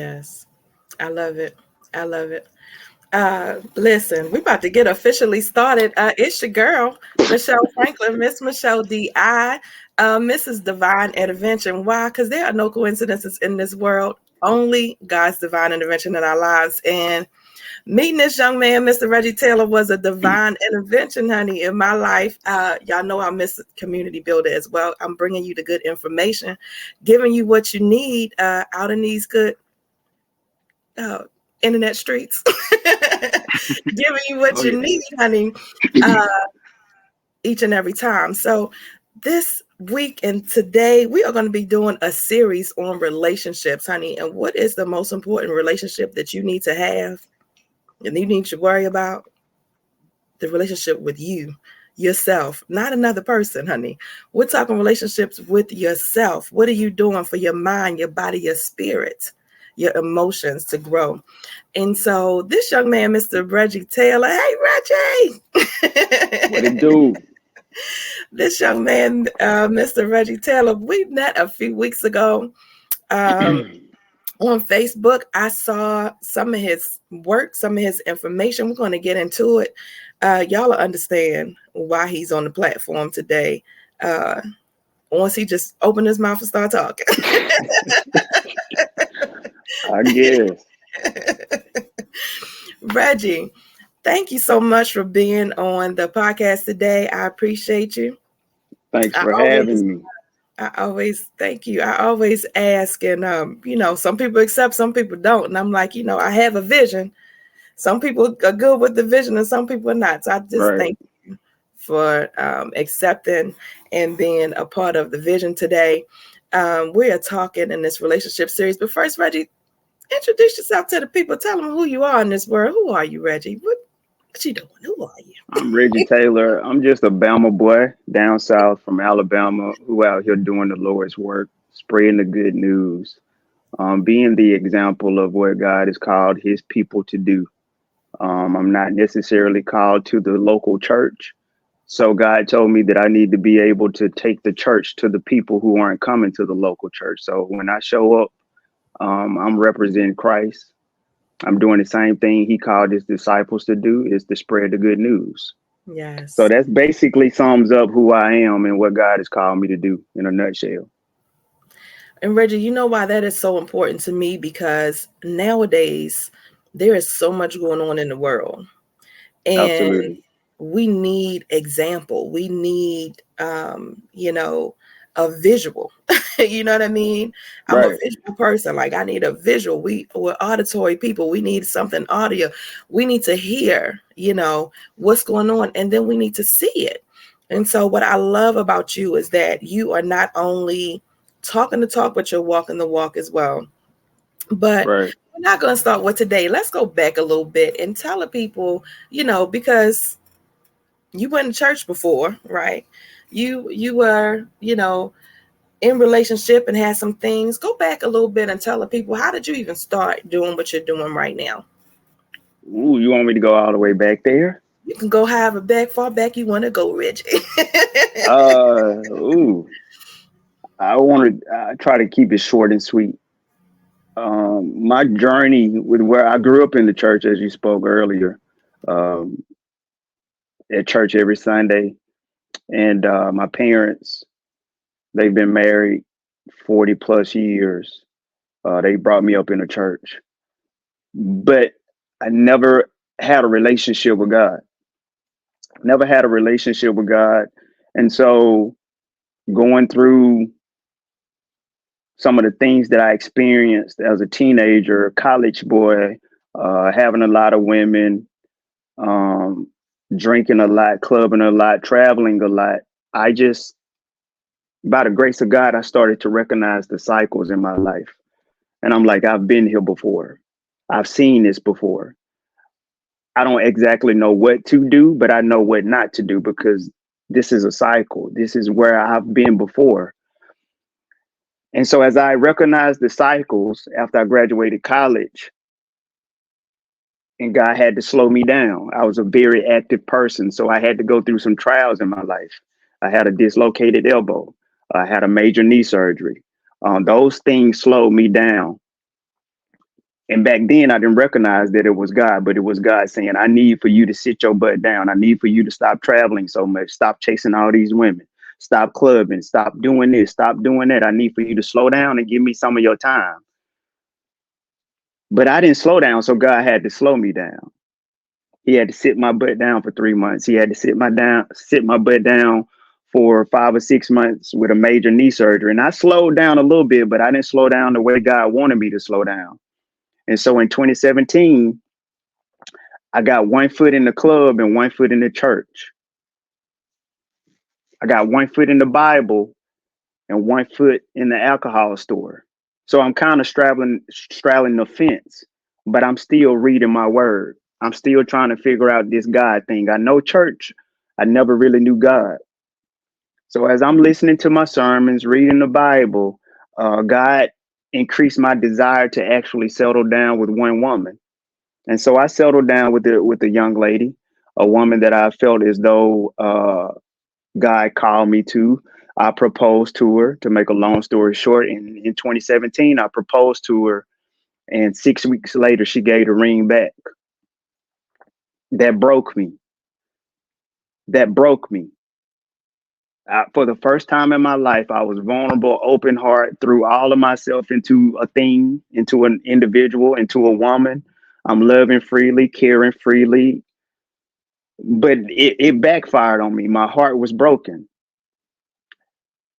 Yes. I love it. I love it. Listen, we about to get officially started. It's your girl, Michelle Franklin, Miss Michelle D.I., Mrs. Divine Intervention. Why? Because there are no coincidences in this world, only God's divine intervention in our lives. And meeting this young man, Mr. Reggie Taylor, was a divine intervention, honey, in my life. Y'all know I'm Miss Community Builder as well. I'm bringing you the good information, giving you what you need out in these good uh, internet streets, giving you what Oh you yeah. need, honey, uh, each and every time. So this week and today, we are going to be doing a series on relationships, honey. And what is the most important relationship that you need to have and you need to worry about? The relationship with you, yourself, not another person, honey. We're talking relationships with yourself. What are you doing for your mind, your body, your spirit, your emotions to grow? And so this young man, Mr. Reggie Taylor, hey, What it Reggie. do? This young man, Mr. Reggie Taylor, we met a few weeks ago um, on Facebook. I saw some of his work, some of his information. We're going to get into it. Y'all will understand why he's on the platform today. Once he just opened his mouth and start talking. I guess. Reggie, thank you so much for being on the podcast today. I appreciate you. Thanks I for always having me. I always thank you. I always ask, and some people accept, some people don't. And I'm like, I have a vision. Some people are good with the vision, and some people are not. So I just Right. thank you for accepting and being a part of the vision today. We are talking in this relationship series. But first, Reggie, introduce yourself to the people. Tell them who you are in this world. Who are you, Reggie? What you doing? Who are you? I'm Reggie Taylor. I'm just a Bama boy down south from Alabama who out here doing the Lord's work, spreading the good news, being the example of what God has called his people to do. I'm not necessarily called to the local church. So God told me that I need to be able to take the church to the people who aren't coming to the local church. So when I show up, I'm representing Christ. I'm doing the same thing he called his disciples to do, is to spread the good news. So Yes. that's basically sums up who I am and what God has called me to do in a nutshell. And Reggie, you know why that is so important to me? Because nowadays there is so much going on in the world. And Absolutely. we need example. We need a visual. You know what I mean? I'm a Right. visual person. Like I need a visual. We're auditory people. We need something audio. We need to hear, what's going on, and then we need to see it. And so what I love about you is that you are not only talking the talk, but you're walking the walk as well. But Right. we're not going to start with today. Let's go back a little bit and tell the people, because you went to church before, right? You were, in relationship and had some things. Go back a little bit and tell the people, how did you even start doing what you're doing right now? Ooh, you want me to go all the way back there? You can go however back, far back you want to go, Reggie. Ooh, I want to try to keep it short and sweet. My journey with where I grew up in the church, as you spoke earlier, um, at church every Sunday, and my parents, they've been married 40 plus years. They brought me up in the church, but I never had a relationship with God. Never had a relationship with God, and so going through some of the things that I experienced as a teenager, college boy, having a lot of women, um, drinking a lot, clubbing a lot, traveling a lot. I just, by the grace of God, I started to recognize the cycles in my life. And I'm like, I've been here before. I've seen this before. I don't exactly know what to do, but I know what not to do because this is a cycle. This is where I've been before. And so as I recognized the cycles after I graduated college, and God had to slow me down. I was a very active person, so I had to go through some trials in my life. I had a dislocated elbow. I had a major knee surgery. Those things slowed me down. And back then, I didn't recognize that it was God, but it was God saying, I need for you to sit your butt down. I need for you to stop traveling so much. Stop chasing all these women. Stop clubbing. Stop doing this. Stop doing that. I need for you to slow down and give me some of your time. But I didn't slow down, so God had to slow me down. He had to sit my butt down for 3 months. He had to sit my butt down for 5 or 6 months with a major knee surgery. And I slowed down a little bit, but I didn't slow down the way God wanted me to slow down. And so in 2017, I got one foot in the club and one foot in the church. I got one foot in the Bible and one foot in the alcohol store. So I'm kind of straddling the fence, but I'm still reading my word. I'm still trying to figure out this God thing. I know church. I never really knew God. So as I'm listening to my sermons, reading the Bible, God increased my desire to actually settle down with one woman. And so I settled down with a young lady, a woman that I felt as though God called me to. I proposed to her. To make a long story short, in 2017, I proposed to her, and 6 weeks later, she gave the ring back. That broke me. That broke me. For the first time in my life, I was vulnerable, open heart, threw all of myself into a thing, into an individual, into a woman. I'm loving freely, caring freely, but it backfired on me. My heart was broken.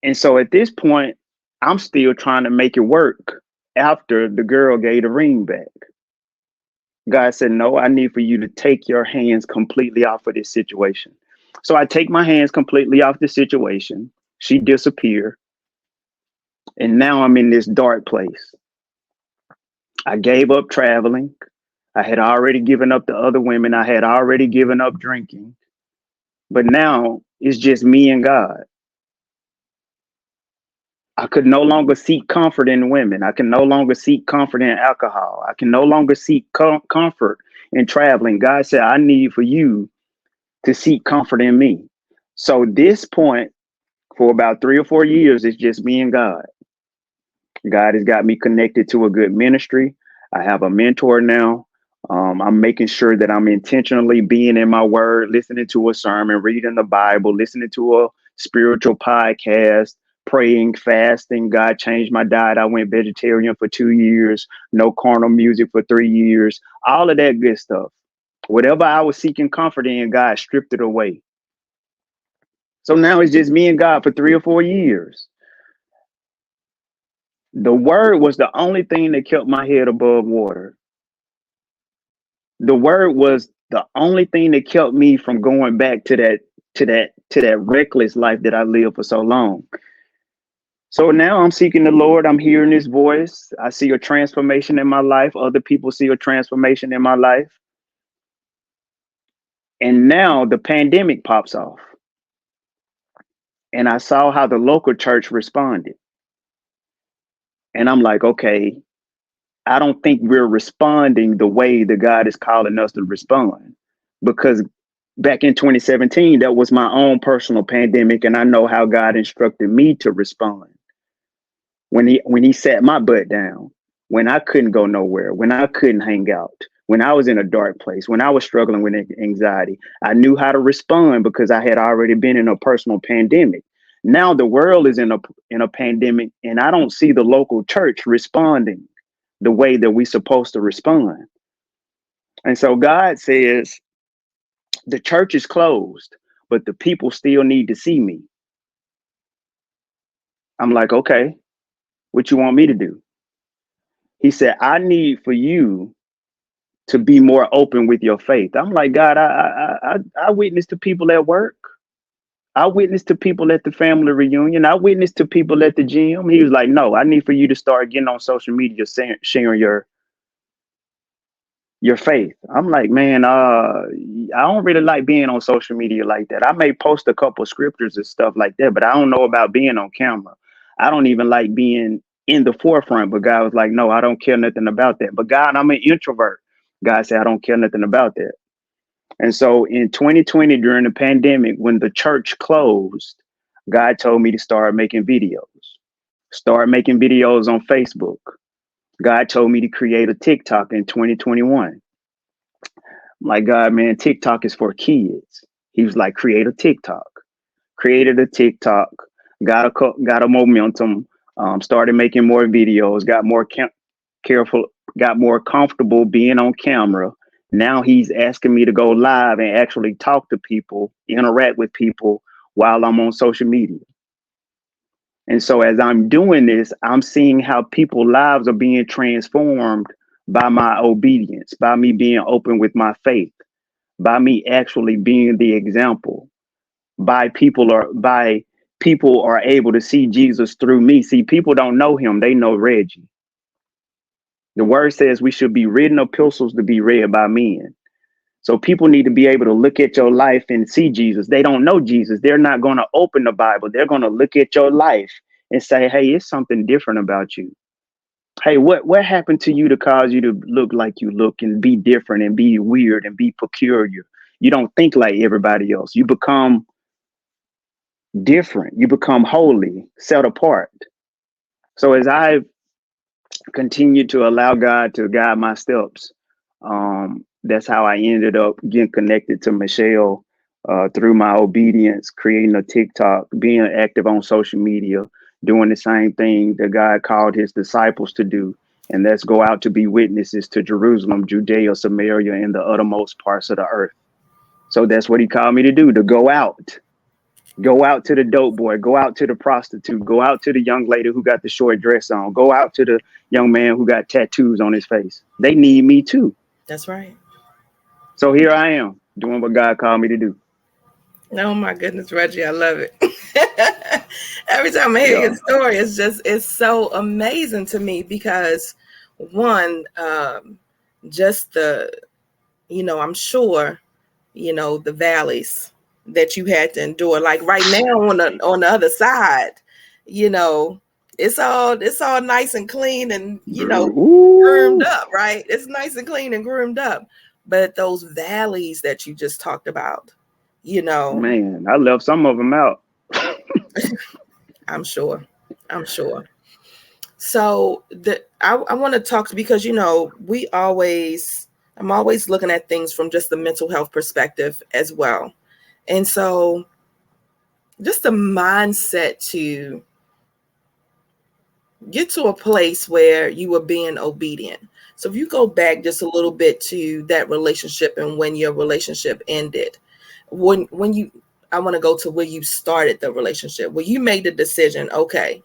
And so at this point, I'm still trying to make it work after the girl gave the ring back. God said, no, I need for you to take your hands completely off of this situation. So I take my hands completely off the situation. She disappeared. And now I'm in this dark place. I gave up traveling. I had already given up the other women. I had already given up drinking. But now it's just me and God. I could no longer seek comfort in women. I can no longer seek comfort in alcohol. I can no longer seek comfort in traveling. God said, I need for you to seek comfort in me. So this point, for about 3 or 4 years, it's just me and God. God has got me connected to a good ministry. I have a mentor now. I'm making sure that I'm intentionally being in my word, listening to a sermon, reading the Bible, listening to a spiritual podcast, praying, fasting. God changed my diet. I went vegetarian for 2 years, no carnal music for 3 years, all of that good stuff. Whatever I was seeking comfort in, God stripped it away. So now it's just me and God for 3 or 4 years. The word was the only thing that kept my head above water. The word was the only thing that kept me from going back to that reckless life that I lived for so long. So now I'm seeking the Lord. I'm hearing his voice. I see a transformation in my life. Other people see a transformation in my life. And now the pandemic pops off. And I saw how the local church responded. And I'm like, okay, I don't think we're responding the way that God is calling us to respond. Because back in 2017, that was my own personal pandemic. And I know how God instructed me to respond. When he sat my butt down, when I couldn't go nowhere, when I couldn't hang out, when I was in a dark place, when I was struggling with anxiety, I knew how to respond because I had already been in a personal pandemic. Now the world is in a pandemic, and I don't see the local church responding the way that we're supposed to respond. And so God says, the church is closed, but the people still need to see me. I'm like, okay, what you want me to do? He said, I need for you to be more open with your faith. I'm like, God, I witness to people at work. I witness to people at the family reunion. I witness to people at the gym. He was like, no, I need for you to start getting on social media, sharing your faith. I'm like, man, I don't really like being on social media like that. I may post a couple scriptures and stuff like that, but I don't know about being on camera. I don't even like being in the forefront. But God was like, no, I don't care nothing about that. But God, I'm an introvert. God said, I don't care nothing about that. And so in 2020, during the pandemic, when the church closed, God told me to start making videos on Facebook. God told me to create a TikTok in 2021. Like, God, man, TikTok is for kids. He was like, create a TikTok. Created a TikTok, got a momentum, started making more videos, careful, got more comfortable being on camera. Now he's asking me to go live and actually talk to people, interact with people while I'm on social media. And so as I'm doing this, I'm seeing how people's lives are being transformed by my obedience, by me being open with my faith, by me actually being the example, by people are able to see Jesus through me. See, people don't know him, they know Reggie. The word says we should be written epistles to be read by men. So people need to be able to look at your life and see Jesus. They don't know Jesus. They're not going to open the Bible. They're going to look at your life and say, hey, it's something different about you. Hey, what happened to you to cause you to look like you look and be different and be weird and be peculiar? You don't think like everybody else. You become different. You become holy, set apart. So as I continue to allow God to guide my steps, that's how I ended up getting connected to Michelle through my obedience, creating a TikTok, being active on social media, doing the same thing that God called his disciples to do. And that's go out to be witnesses to Jerusalem, Judea, Samaria, and the uttermost parts of the earth. So that's what he called me to do, to go out. Go out to the dope boy, go out to the prostitute, go out to the young lady who got the short dress on, go out to the young man who got tattoos on his face. They need me too. That's right. So here I am doing what God called me to do. Oh my goodness, Reggie, I love it. Every time I hear Yeah. your story, it's so amazing to me because one, just the, I'm sure, the valleys that you had to endure. Like right now on the other side, you know, it's all nice and clean and groomed Ooh, up, right? It's nice and clean and groomed up. But those valleys that you just talked about, you know, man, I left some of them out. I'm sure. I'm sure. So I want to talk because I'm always looking at things from just the mental health perspective as well. And so just the mindset to get to a place where you were being obedient. So if you go back just a little bit to that relationship and when your relationship ended, when you I want to go to where you started the relationship, where you made the decision, okay,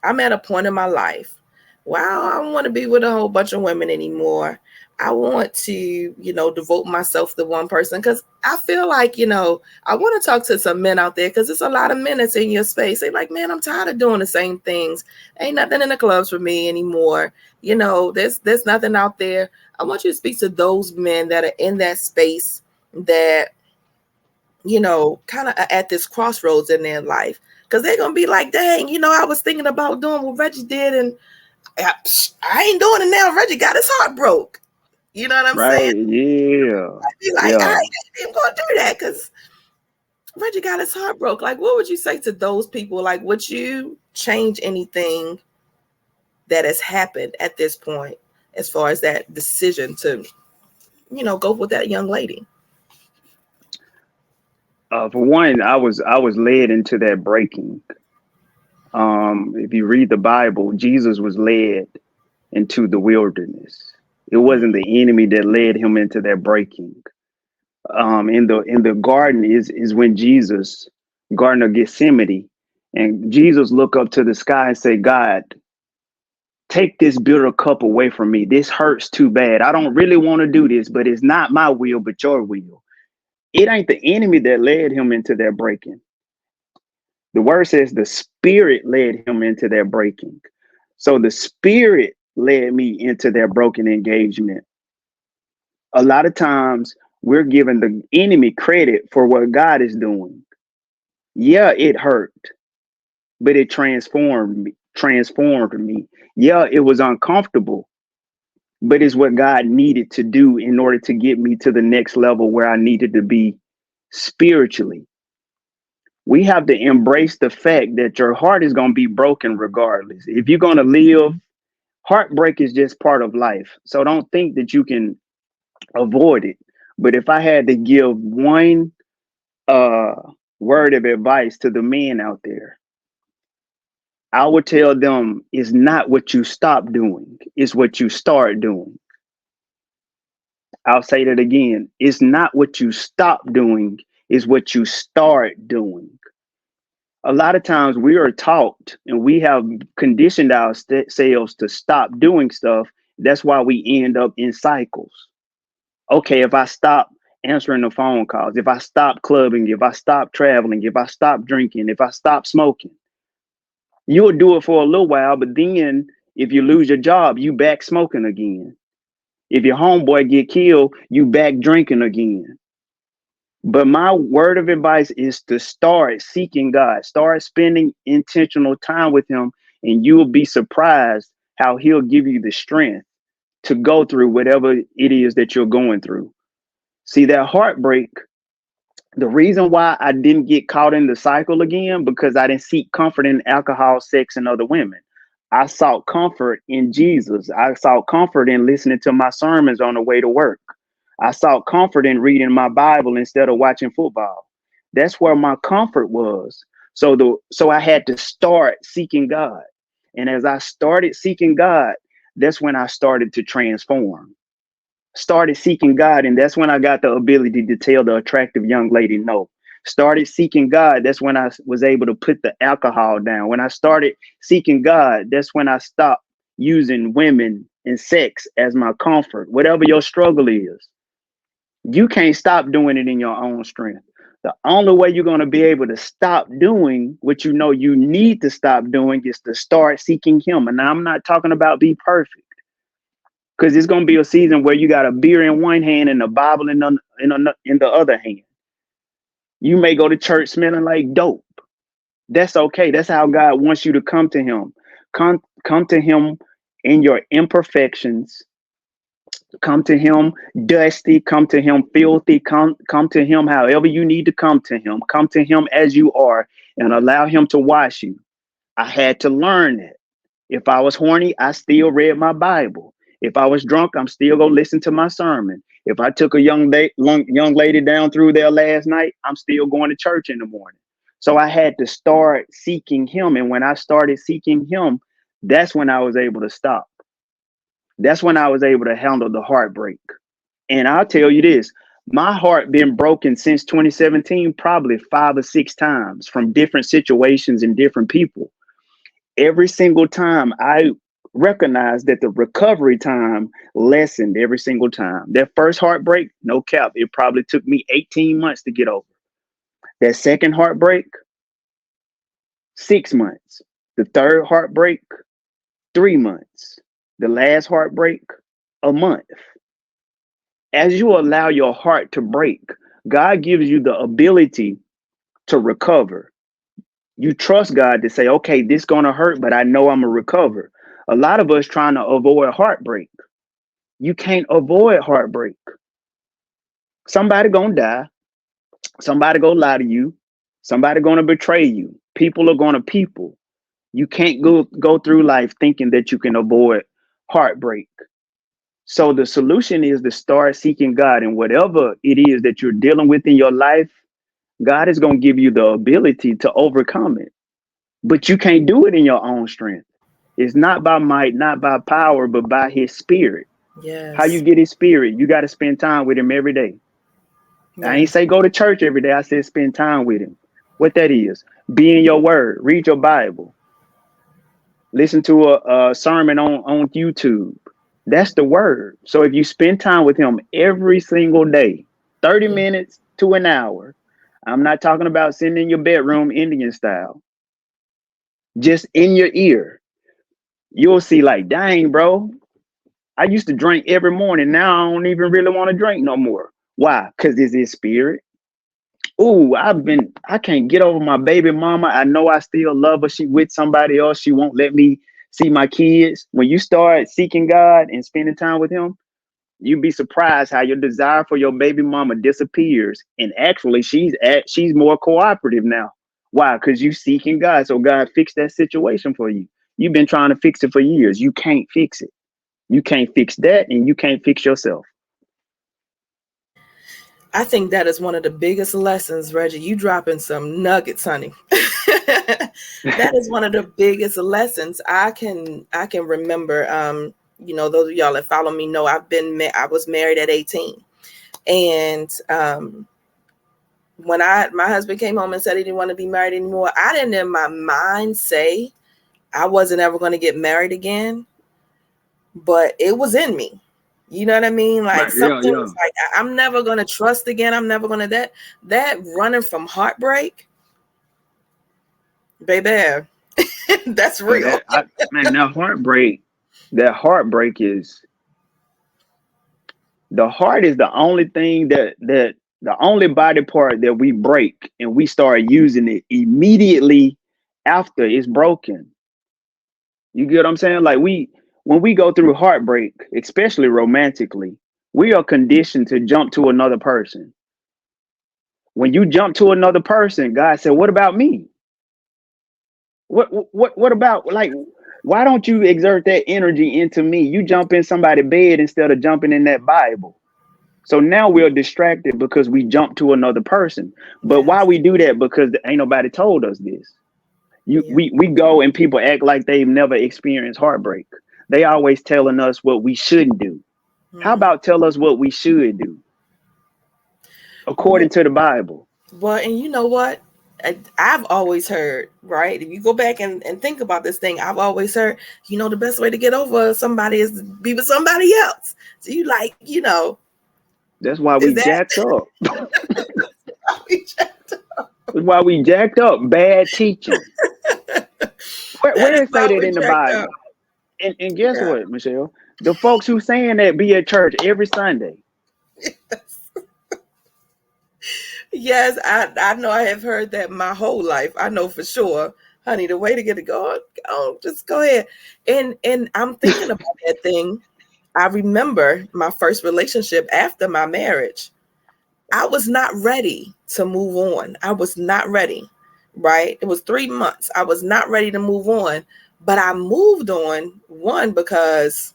I'm at a point in my life. Wow, I don't want to be with a whole bunch of women anymore. I want to, devote myself to one person because I feel like, I want to talk to some men out there because there's a lot of men that's in your space. They're like, man, I'm tired of doing the same things. Ain't nothing in the clubs for me anymore. There's nothing out there. I want you to speak to those men that are in that space that kind of at this crossroads in their life. Because they're going to be like, dang, I was thinking about doing what Reggie did and I ain't doing it now. Reggie got his heart broke. You know what I'm saying? Right. Yeah. I'd be like, I Yeah. ain't even going to do that because Reggie got his heart broke. Like, what would you say to those people? Like, would you change anything that has happened at this point as far as that decision to, go with that young lady? For one, I was led into that breaking. If you read the Bible, Jesus was led into the wilderness. It wasn't the enemy that led him into that breaking. In the garden is when Jesus, Garden of Gethsemane, and Jesus look up to the sky and say, God, take this bitter cup away from me. This hurts too bad. I don't really want to do this, but it's not my will, but your will. It ain't the enemy that led him into that breaking. The word says the spirit led him into that breaking. So the spirit led me into that broken engagement. A lot of times we're giving the enemy credit for what God is doing. Yeah, it hurt, but it transformed me. Yeah, it was uncomfortable, but it's what God needed to do in order to get me to the next level where I needed to be spiritually. We have to embrace the fact that your heart is going to be broken regardless. If you're going to live Heartbreak is just part of life. So don't think that you can avoid it. But if I had to give one uh word of advice to the men out there, I would tell them it's not what you stop doing, it's what you start doing. I'll say that again. It's not what you stop doing, it's what you start doing. A lot of times we are taught and we have conditioned ourselves to stop doing stuff. That's why we end up in cycles. Okay, if I stop answering the phone calls, if I stop clubbing, if I stop traveling, if I stop drinking, if I stop smoking, you'll do it for a little while, but then if you lose your job, you back smoking again. If your homeboy get killed, you back drinking again. But my word of advice is to start seeking God, start spending intentional time with Him, and you will be surprised how He'll give you the strength to go through whatever it is that you're going through. See, that heartbreak, the reason why I didn't get caught in the cycle again, because I didn't seek comfort in alcohol, sex, and other women. I sought comfort in Jesus. I sought comfort in listening to my sermons on the way to work. I sought comfort in reading my Bible instead of watching football. That's where my comfort was. So I had to start seeking God. And as I started seeking God, that's when I started to transform. Started seeking God, and that's when I got the ability to tell the attractive young lady no. Started seeking God, that's when I was able to put the alcohol down. When I started seeking God, that's when I stopped using women and sex as my comfort. Whatever your struggle is, you can't stop doing it in your own strength. The only way you're going to be able to stop doing what you know you need to stop doing is to start seeking Him. And I'm not talking about be perfect, because it's going to be a season where you got a beer in one hand and a Bible in the other hand. You may go to church smelling like dope. That's okay. That's how God wants you to come to Him. Come to Him in your imperfections. Come to Him dusty. Come to Him filthy. Come to Him however you need to come to Him. Come to Him as you are and allow Him to wash you. I had to learn that. If I was horny, I still read my Bible. If I was drunk, I'm still gonna listen to my sermon. If I took a young lady down through there last night, I'm still going to church in the morning. So I had to start seeking Him. And when I started seeking Him, that's when I was able to stop. That's when I was able to handle the heartbreak. And I'll tell you this, my heart been broken since 2017, probably 5 or 6 times from different situations and different people. Every single time I recognized that the recovery time lessened every single time. That first heartbreak, no cap, it probably took me 18 months to get over. That second heartbreak, 6 months. The third heartbreak, 3 months. The last heartbreak, a month. As you allow your heart to break, God gives you the ability to recover. You trust God to say, okay, this gonna hurt, but I know I'm gonna recover. A lot of us trying to avoid heartbreak. You can't avoid heartbreak. Somebody gonna die. Somebody gonna lie to you. Somebody gonna betray you. People are gonna people. You can't go through life thinking that you can avoid heartbreak. So the solution is to start seeking God, and whatever it is that you're dealing with in your life, God is gonna give you the ability to overcome it. But you can't do it in your own strength. It's not by might, not by power, but by His Spirit. How you Yes. get His Spirit? You got to spend time with Him every day. I ain't Yes. say go to church every day. I said spend time with Him. What that is? Be in your Word. Read your Bible. Listen to a sermon on YouTube. That's the Word. So if you spend time with Him every single day, 30 Yeah. minutes to an hour, I'm not talking about sitting in your bedroom Indian style, just in your ear, you'll see like, dang, bro, I used to drink every morning. Now I don't even really want to drink no more. Why? Because it's His Spirit. Ooh, I can't get over my baby mama. I know I still love her. She with somebody else. She won't let me see my kids. When you start seeking God and spending time with Him, you'd be surprised how your desire for your baby mama disappears. And actually, she's more cooperative now. Why? Because you seeking God. So God fixed that situation for you. You've been trying to fix it for years. You can't fix it. You can't fix that, and you can't fix yourself. I think that is one of the biggest lessons, Reggie. You dropping some nuggets, honey. That is one of the biggest lessons I can remember. Those of y'all that follow me know I was married at 18, and when my husband came home and said he didn't want to be married anymore, I didn't in my mind say I wasn't ever going to get married again, but it was in me. You know what I mean? Like Right. Yeah. something Yeah. was like, I'm never going to trust again. I'm never going to that running from heartbreak, baby. That's Yeah. real. Man, that heartbreak is the heart is the only thing that the only body part that we break and we start using it immediately after it's broken. You get what I'm saying? Like when we go through heartbreak, especially romantically, we are conditioned to jump to another person. When you jump to another person, God said, "What about me? What about like? Why don't you exert that energy into me? You jump in somebody's bed instead of jumping in that Bible." So now we're distracted because we jump to another person. But why Yes. we do that? Because ain't nobody told us this. Yeah. We go and people act like they've never experienced heartbreak. They always telling us what we shouldn't do. How Mm. about tell us what we should do according Well, to the Bible? and you know what? I've always heard, right? If you go back and think about this thing, I've always heard, the best way to get over somebody is to be with somebody else. So you like, That's why is we that jacked up. That's why we jacked up. Bad teaching. that Where is it say why that we in the checked up. Bible? And guess Yeah. what, Michelle? The folks who saying that be at church every Sunday. Yes, I know I have heard that my whole life. I know for sure, honey, the way to get it going, just go ahead. And I'm thinking about that thing. I remember my first relationship after my marriage. I was not ready to move on. I was not ready, right? It was 3 months. I was not ready to move on, but I moved on, one, because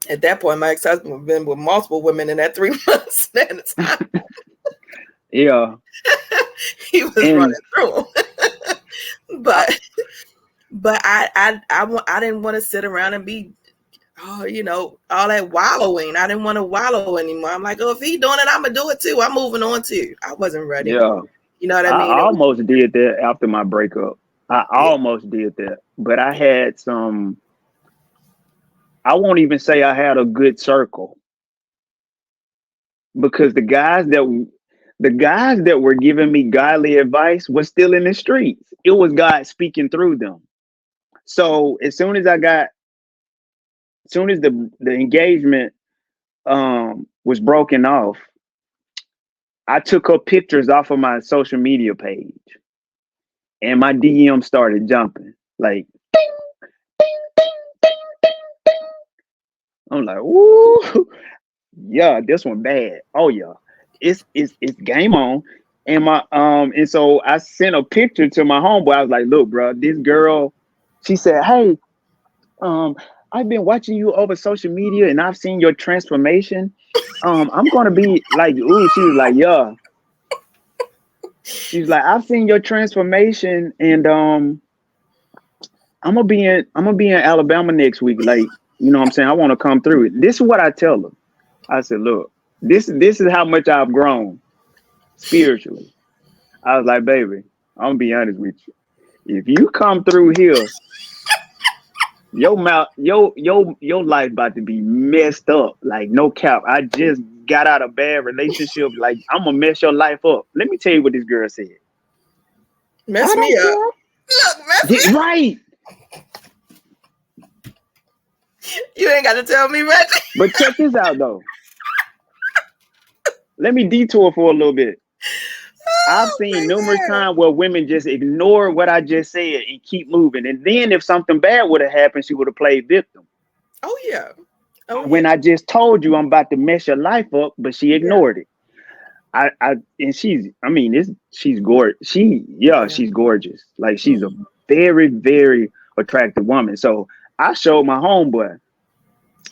at that point, my ex-husband had been with multiple women in that 3 months at a time. Yeah. He was And running through them. I, but I didn't want to sit around and be all that wallowing. I didn't want to wallow anymore. I'm like, oh, if he doing it, I'm gonna do it too. I'm moving on too. I wasn't ready. yeah. You know what I I mean? It was, almost did that after my breakup. I yeah, almost did that. But I had some, I won't even say I had a good circle because the guys that were giving me godly advice was still in the streets. It was God speaking through them. So as soon as the engagement was broken off, I took up pictures off of my social media page and my DM started jumping. Like I'm like, ooh, yeah, this one bad. Oh yeah. It's game on. And so I sent a picture to my homeboy. I was like, look, bro, this girl, she said, hey, um, I've been watching you over social media and I've seen your transformation. I'm gonna be like, ooh, she was like, yeah. She was like, I've seen your transformation and I'm gonna be in Alabama next week. Like, you know what I'm saying? I want to come through it. This is what I tell her. I said, look, this is how much I've grown spiritually. I was like, baby, I'm gonna be honest with you. If you come through here, your mouth, your life about to be messed up. Like no cap. I just got out of bad relationship. Like I'm gonna mess your life up. Let me tell you what this girl said. I mess me don't up. care. Look, mess me up. Right. You ain't got to tell me, Reggie. But check this out though. Let me detour for a little bit. I've Oh, seen numerous baby. times where women just ignore what I just said and keep moving. And then if something bad would have happened, she would have played victim. Oh yeah. Oh But yeah. when I just told you I'm about to mess your life up, but she Yeah. ignored it. I and I mean, she's gorgeous. Yeah. She's gorgeous. Like she's a Mhm. very, very attractive woman. So I showed my homeboy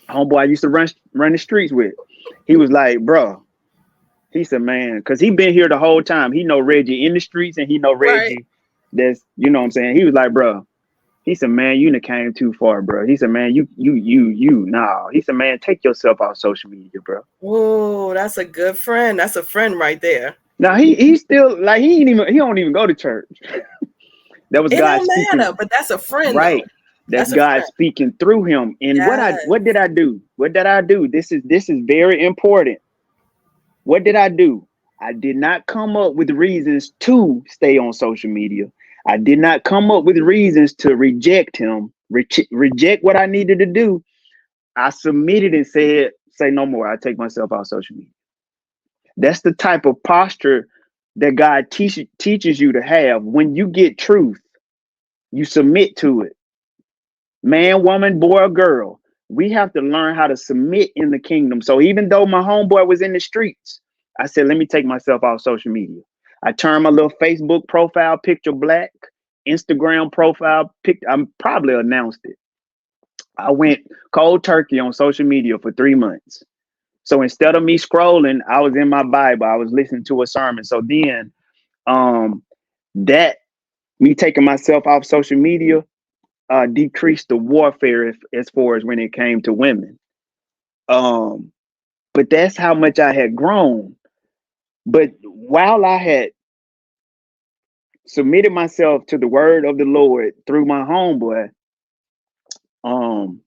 I used to run the streets with. He was like, bro, he said, man, because he been here the whole time. He know Reggie in the streets and he know Right. Reggie that's, you know what I'm saying? He was like, bro, he said, man, you done came too far, bro. He said, man, nah. He said, man, take yourself off social media, bro. Oh, that's a good friend. That's a friend right there. Now he still like he don't even go to church. That was It God don't speaking. matter, but that's a friend though. Right. That's That's a God friend. speaking through him. And Yes. what did I do? What did I do? This is very important. What did I do? I did not come up with reasons to stay on social media. I did not come up with reasons to reject him, reject what I needed to do. I submitted and said, say no more. I take myself off social media. That's the type of posture that God teaches you to have. When you get truth, you submit to it. Man, woman, boy, or girl, we have to learn how to submit in the kingdom. So even though my homeboy was in the streets, I said, let me take myself off social media. I turned my little Facebook profile picture black, Instagram profile picture. I'm probably announced it. I went cold turkey on social media for 3 months. So instead of me scrolling, I was in my Bible. I was listening to a sermon. So then that me taking myself off social media decreased the warfare as far as when it came to women. But that's how much I had grown. But while I had submitted myself to the word of the Lord through my homeboy, um,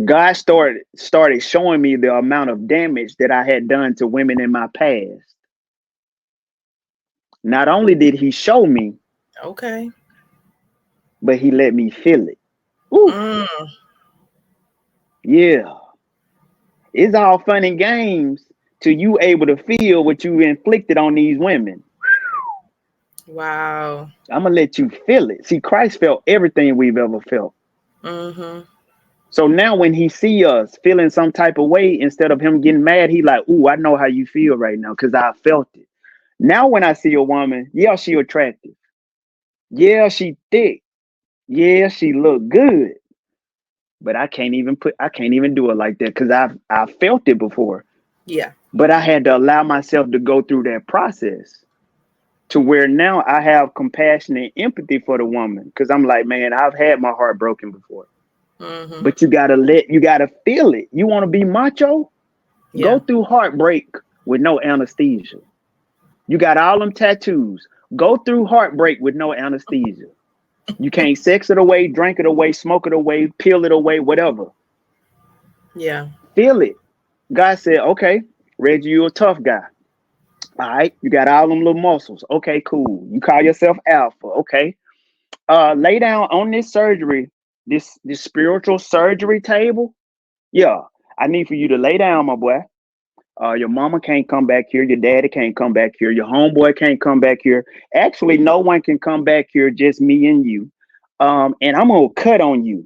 God started showing me the amount of damage that I had done to women in my past. Not only did he show me, Okay. but he let me feel it. Ooh, Mm, yeah. It's all fun and games till you able to feel what you inflicted on these women. wow. I'm gonna let you feel it. See, Christ felt everything we've ever felt. Mm-hmm. So now when he see us feeling some type of way, instead of him getting mad, he like, ooh, I know how you feel right now because I felt it. Now when I see a woman, yeah, she attractive. Yeah, she thick. Yeah, she look good. But I can't even do it like that because I felt it before. Yeah. But I had to allow myself to go through that process to where now I have compassion and empathy for the woman. Because I'm like, man, I've had my heart broken before. Mm-hmm. But you gotta feel it. You want to be macho? Go Yeah. through heartbreak with no anesthesia. You got all them tattoos. Go through heartbreak with no anesthesia. You can't sex it away, drink it away, smoke it away, peel it away, whatever. Yeah. Feel it. God said, okay, Reggie, you a tough guy. All right, you got all them little muscles. Okay, cool. You call yourself alpha. Okay. Lay down on this spiritual surgery table. Yeah. I need for you to lay down, my boy. Your mama can't come back here. Your daddy can't come back here. Your homeboy can't come back here. Actually, no one can come back here, just me and you. And I'm gonna cut on you.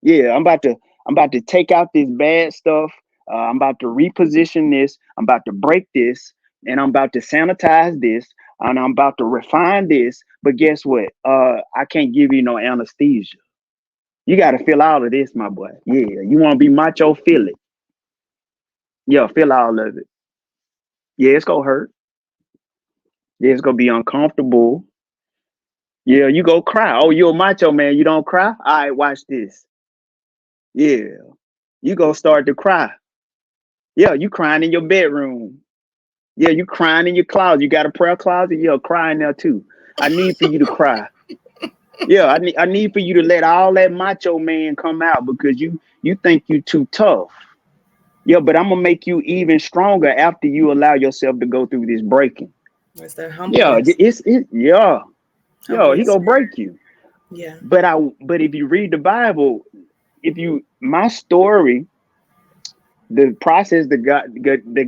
Yeah, I'm about to take out this bad stuff. I'm about to reposition this. I'm about to break this, and I'm about to sanitize this, and I'm about to refine this. But guess what? I can't give you no anesthesia. You got to feel all of this, my boy. Yeah, you want to be macho? Feel it. Yeah, feel all of it. Yeah, it's gonna hurt. Yeah, it's gonna be uncomfortable. Yeah, you go cry. Oh, you're a macho man. You don't cry. All right, watch this. Yeah, you go start to cry. Yeah, you crying in your bedroom. Yeah, you crying in your closet. You got a prayer closet. Yeah, crying there too. I need for you to cry. Yeah, I need for you to let all that macho man come out because you think you too tough. Yeah, but I'm gonna make you even stronger after you allow yourself to go through this breaking. It's that Yeah, humbleness. yeah, he Humbleness. gonna break you. Yeah. But if you read the Bible, if you my story, the process that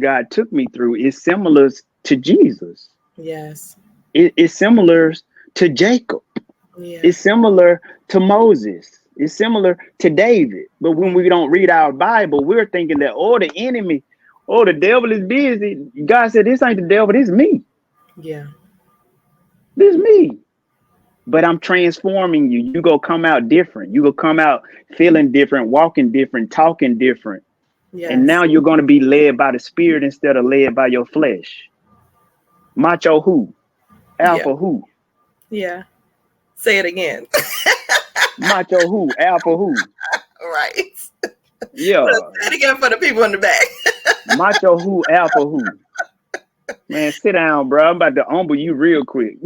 God took me through is similar to Jesus. Yes. It's similar to Jacob. Yeah. It's similar to Moses. It's similar to David. But when we don't read our Bible, we're thinking that, oh, the enemy, oh, the devil is busy. God said, this ain't the devil, this is me. Yeah. This is me. but I'm transforming you. You go come out different. You go come out feeling different, walking different, talking different. And now Yes. you're going to be led by the spirit instead of led by your flesh. Macho who? Yeah. Alpha who? Yeah. Say it again. Macho who? Alpha who? Right. Yeah. Say it again for the people in the back. Macho who? Alpha who? Man, sit down, bro. I'm about to humble you real quick.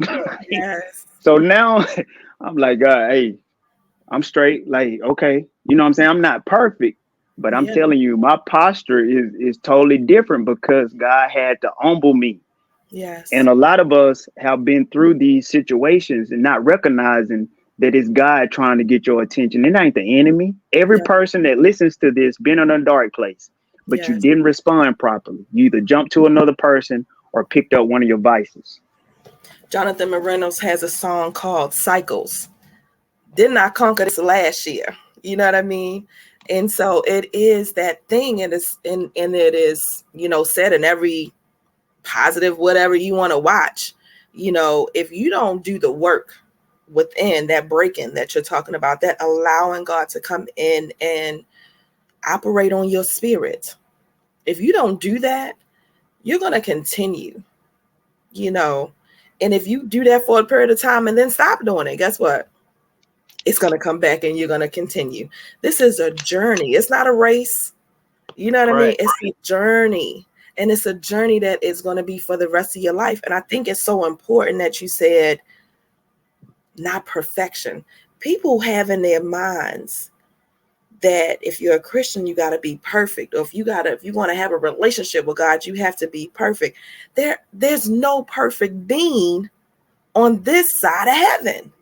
Yes. So now I'm like, hey, I'm straight. Like, okay, you know what I'm saying? I'm not perfect, but I'm Yeah. telling you, my posture is totally different because God had to humble me. And Yes. a lot of us have been through these situations and not recognizing that it's God trying to get your attention. It ain't the enemy. Every Yeah. person that listens to this been in a dark place, but you Yes. didn't respond properly. You either jumped to another person or picked up one of your vices. Jonathan Morenos has a song called Cycles. Didn't I conquer this last year? You know what I mean? And so it is that thing, and it is, said in every positive whatever you want to watch. If you don't do the work within that breaking that you're talking about, that allowing God to come in and operate on your spirit, if you don't do that, you're going to continue, you know. And if you do that for a period of time and then stop doing it, guess what? It's going to come back and you're going to continue. This is a journey. It's not a race. You know what I mean? Right. It's a journey. And it's a journey that is going to be for the rest of your life. And I think it's so important that you said, not perfection. People have in their minds that if you're a Christian, you got to be perfect. Or if you want to have a relationship with God, you have to be perfect. There's no perfect being on this side of heaven.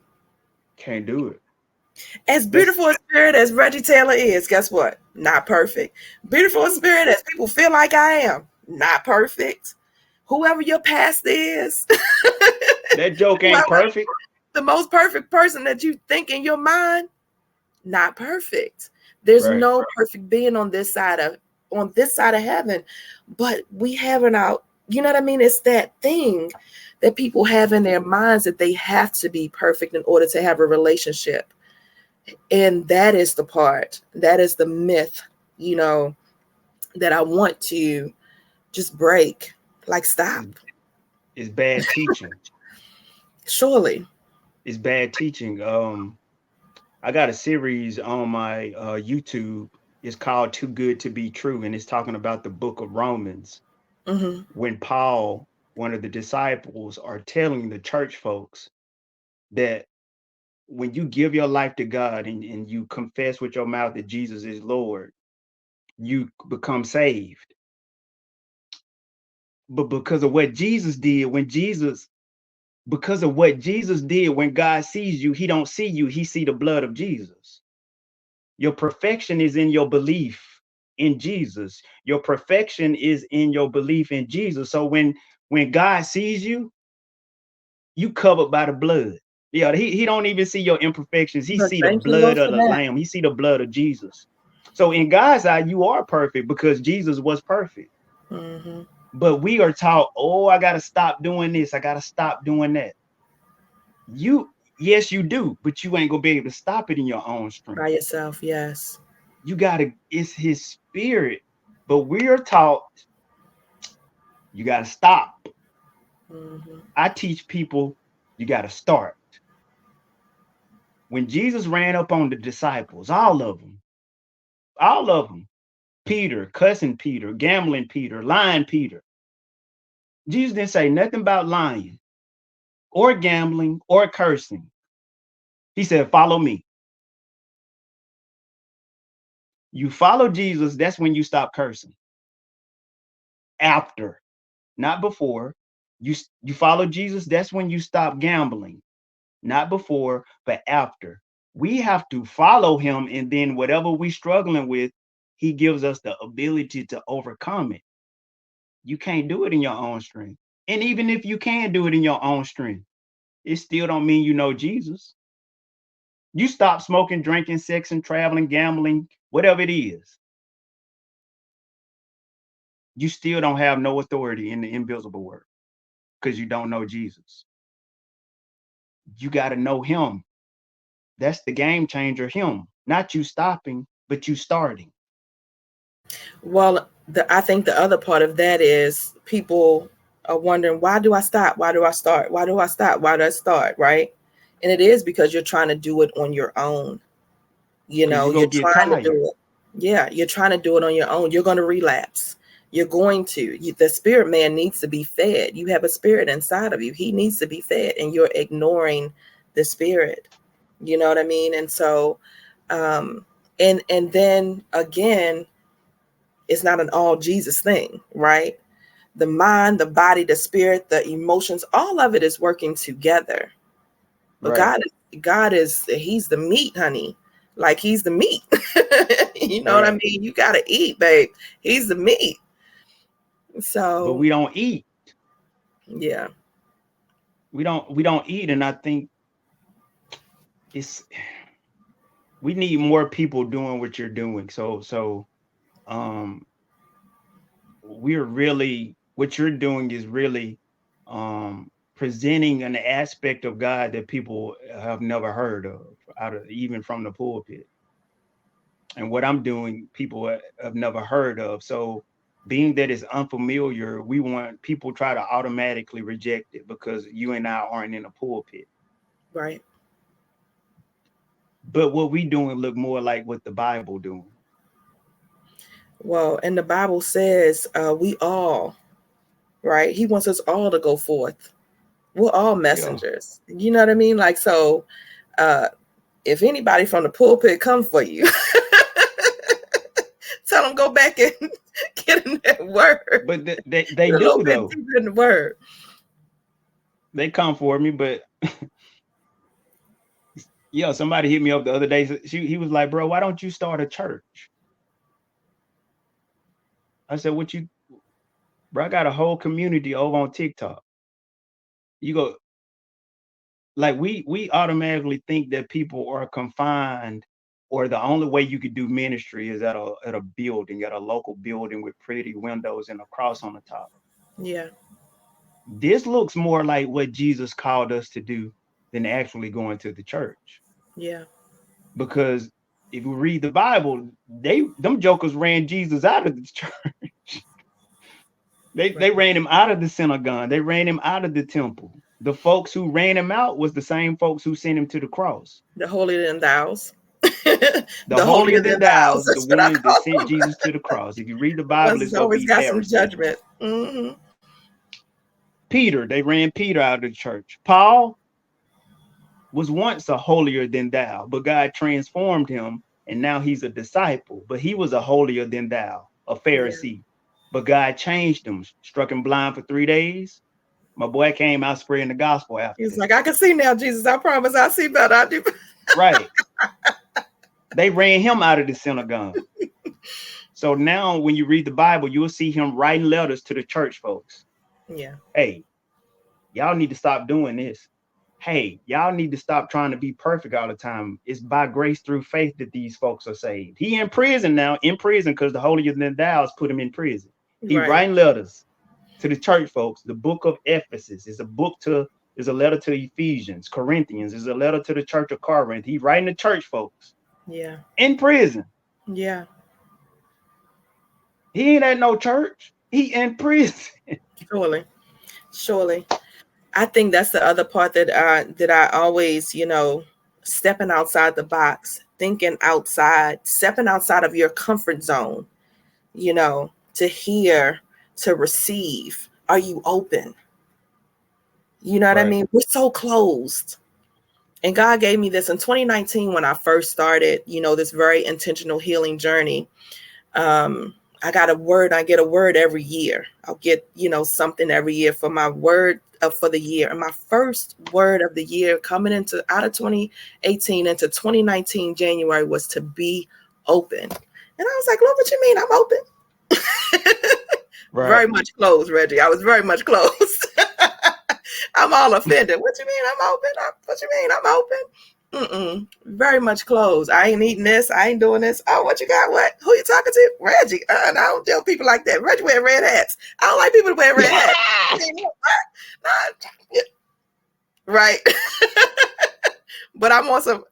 Can't do it. As That's beautiful a spirit as Reggie Taylor is, guess what? Not perfect. Beautiful a spirit as people feel like I am, not perfect. Whoever your pastor is, that joke ain't whoever perfect. the most perfect person that you think in your mind, not perfect. There's Right. no perfect being on this side of heaven, but we have an out. You know what I mean? It's that thing that people have in their minds that they have to be perfect in order to have a relationship. And that is the part, that is the myth, that I want to just break. Like, stop. It's bad teaching. Surely. It's bad teaching. I got a series on my YouTube. It's called Too Good to Be True, and it's talking about the book of Romans. Mm-hmm. When Paul, one of the disciples, are telling the church folks that when you give your life to God and you confess with your mouth that Jesus is Lord, you become saved. But because of what Jesus did, because of what Jesus did, when God sees you, he don't see you, he see the blood of Jesus. Your perfection is in your belief in Jesus. Your perfection is in your belief in Jesus. So when God sees you, you covered by the blood. Yeah, he don't even see your imperfections. He But see the thank you, Lord, blood of for the that. lamb. He see the blood of Jesus. So in God's eye, you are perfect because Jesus was perfect. Mm-hmm. But we are taught, oh, I gotta stop doing this. I gotta stop doing that. Yes, you do, but you ain't gonna be able to stop it in your own strength. By yourself, yes. You gotta, it's his spirit. But we are taught you gotta stop. Mm-hmm. I teach people you gotta start. When Jesus ran up on the disciples, all of them, Peter, cussing Peter, gambling Peter, lying Peter. Jesus didn't say nothing about lying or gambling or cursing. He said, follow me. You follow Jesus, that's when you stop cursing. After, not before. You follow Jesus, that's when you stop gambling. Not before, but after. We have to follow him, and then whatever we're struggling with, he gives us the ability to overcome it. You can't do it in your own strength. And even if you can do it in your own strength, it still don't mean you know Jesus. You stop smoking, drinking, sexing, traveling, gambling, whatever it is. You still don't have no authority in the invisible world because you don't know Jesus. you got to know him. That's the game changer, him. Not you stopping, but you starting. Well, I think the other part of that is people are wondering, why do I stop? Why do I start? Why do I stop? Why do I start? Right? And it is because you're trying to do it on your own. Because you're You're going to get trying to tired. do it. Yeah, you're trying to do it on your own. You're going to relapse. You're going to. The spirit man needs to be fed. You have a spirit inside of you. He needs to be fed, and you're ignoring the spirit. You know what I mean? And so, and then again, it's not an all Jesus thing, right? The mind, the body, the spirit, the emotions, all of it is working together. But Right. God is, he's the meat, honey. Like he's the meat. You know what I Right. mean? You gotta eat, babe. He's the meat. But So we don't eat. yeah. We don't eat. And I think it's, we need more people doing what you're doing. So um we're really, what you're doing is really presenting an aspect of God that people have never heard of, out of, even from the pulpit. And what I'm doing, people have never heard of. So being that it's unfamiliar, we want people try to automatically reject it because you and I aren't in a pulpit. Right. But what we doing look more like what the Bible doing. Well, and the Bible says we all, right? He wants us all to go forth. We're all Yeah. messengers. You know what I mean? Like, so if anybody from the pulpit come for you, tell them go back and get in that word. But they Get a little do bit though. deeper in the word. They come for me, but yeah, somebody hit me up the other day. He was like, "Bro, why don't you start a church?" I said, "What you, bro? I got a whole community over on TikTok." You go, like, we automatically think that people are confined, or the only way you could do ministry is at a building, at a local building with pretty windows and a cross on the top. Yeah. This looks more like what Jesus called us to do than actually going to the church. Yeah. Because if you read the Bible, them jokers ran Jesus out of the church. They Right. ran him out of the synagogue. They ran him out of the temple. The folks who ran him out was the same folks who sent him to the cross. The holier than thous. The The holier holier than than thous. thous, the That's what I ones that call sent them. Jesus to the cross. If you read the The Bible, ones it's that's gonna always be got some Pharisees. judgment. Mm-hmm. Peter, they ran Peter out of the church. Paul was once a holier than thou, but God transformed him, and now he's a disciple. But he was a holier than thou, a Yeah. Pharisee. But God changed him, struck him blind for 3 days. My boy came out spreading the gospel after He's that. like, I can see now, Jesus. I promise I'll see better. I do. Right. They ran him out of the synagogue. So now when you read the Bible, you'll see him writing letters to the church folks. Yeah. Hey, y'all need to stop doing this. Hey, y'all need to stop trying to be perfect all the time. It's by grace through faith that these folks are saved. He in prison now, in prison because the holier than thou's put him in prison. He Right. writing letters to the church folks. The book of Ephesus is a letter to Ephesians. Corinthians is a letter to the church of Corinth. He writing to church folks Yeah. in prison. Yeah. He ain't at no church. He in prison. Surely. Surely. I think that's the other part that I always, stepping outside the box, thinking outside, stepping outside of your comfort zone, to hear, to receive. Are you open? You know what I Right. mean? We're so closed. And God gave me this in 2019 when I first started, this very intentional healing journey. I got a word. I get a word every year. I'll get, something every year for my word for the year. And my first word of the year coming out of 2018 into 2019 January was to be open. And I was like, Lord, what you mean I'm open? Right. Very much closed, Reggie. I was very much closed. I'm all offended. What you mean I'm open? What you mean I'm open? Very much closed. I ain't eating this. I ain't doing this. Oh, what you got? What? Who you talking to? Reggie. And I don't tell people like that. Reggie wear red hats. I don't like people to wear red hats. right? But I'm open.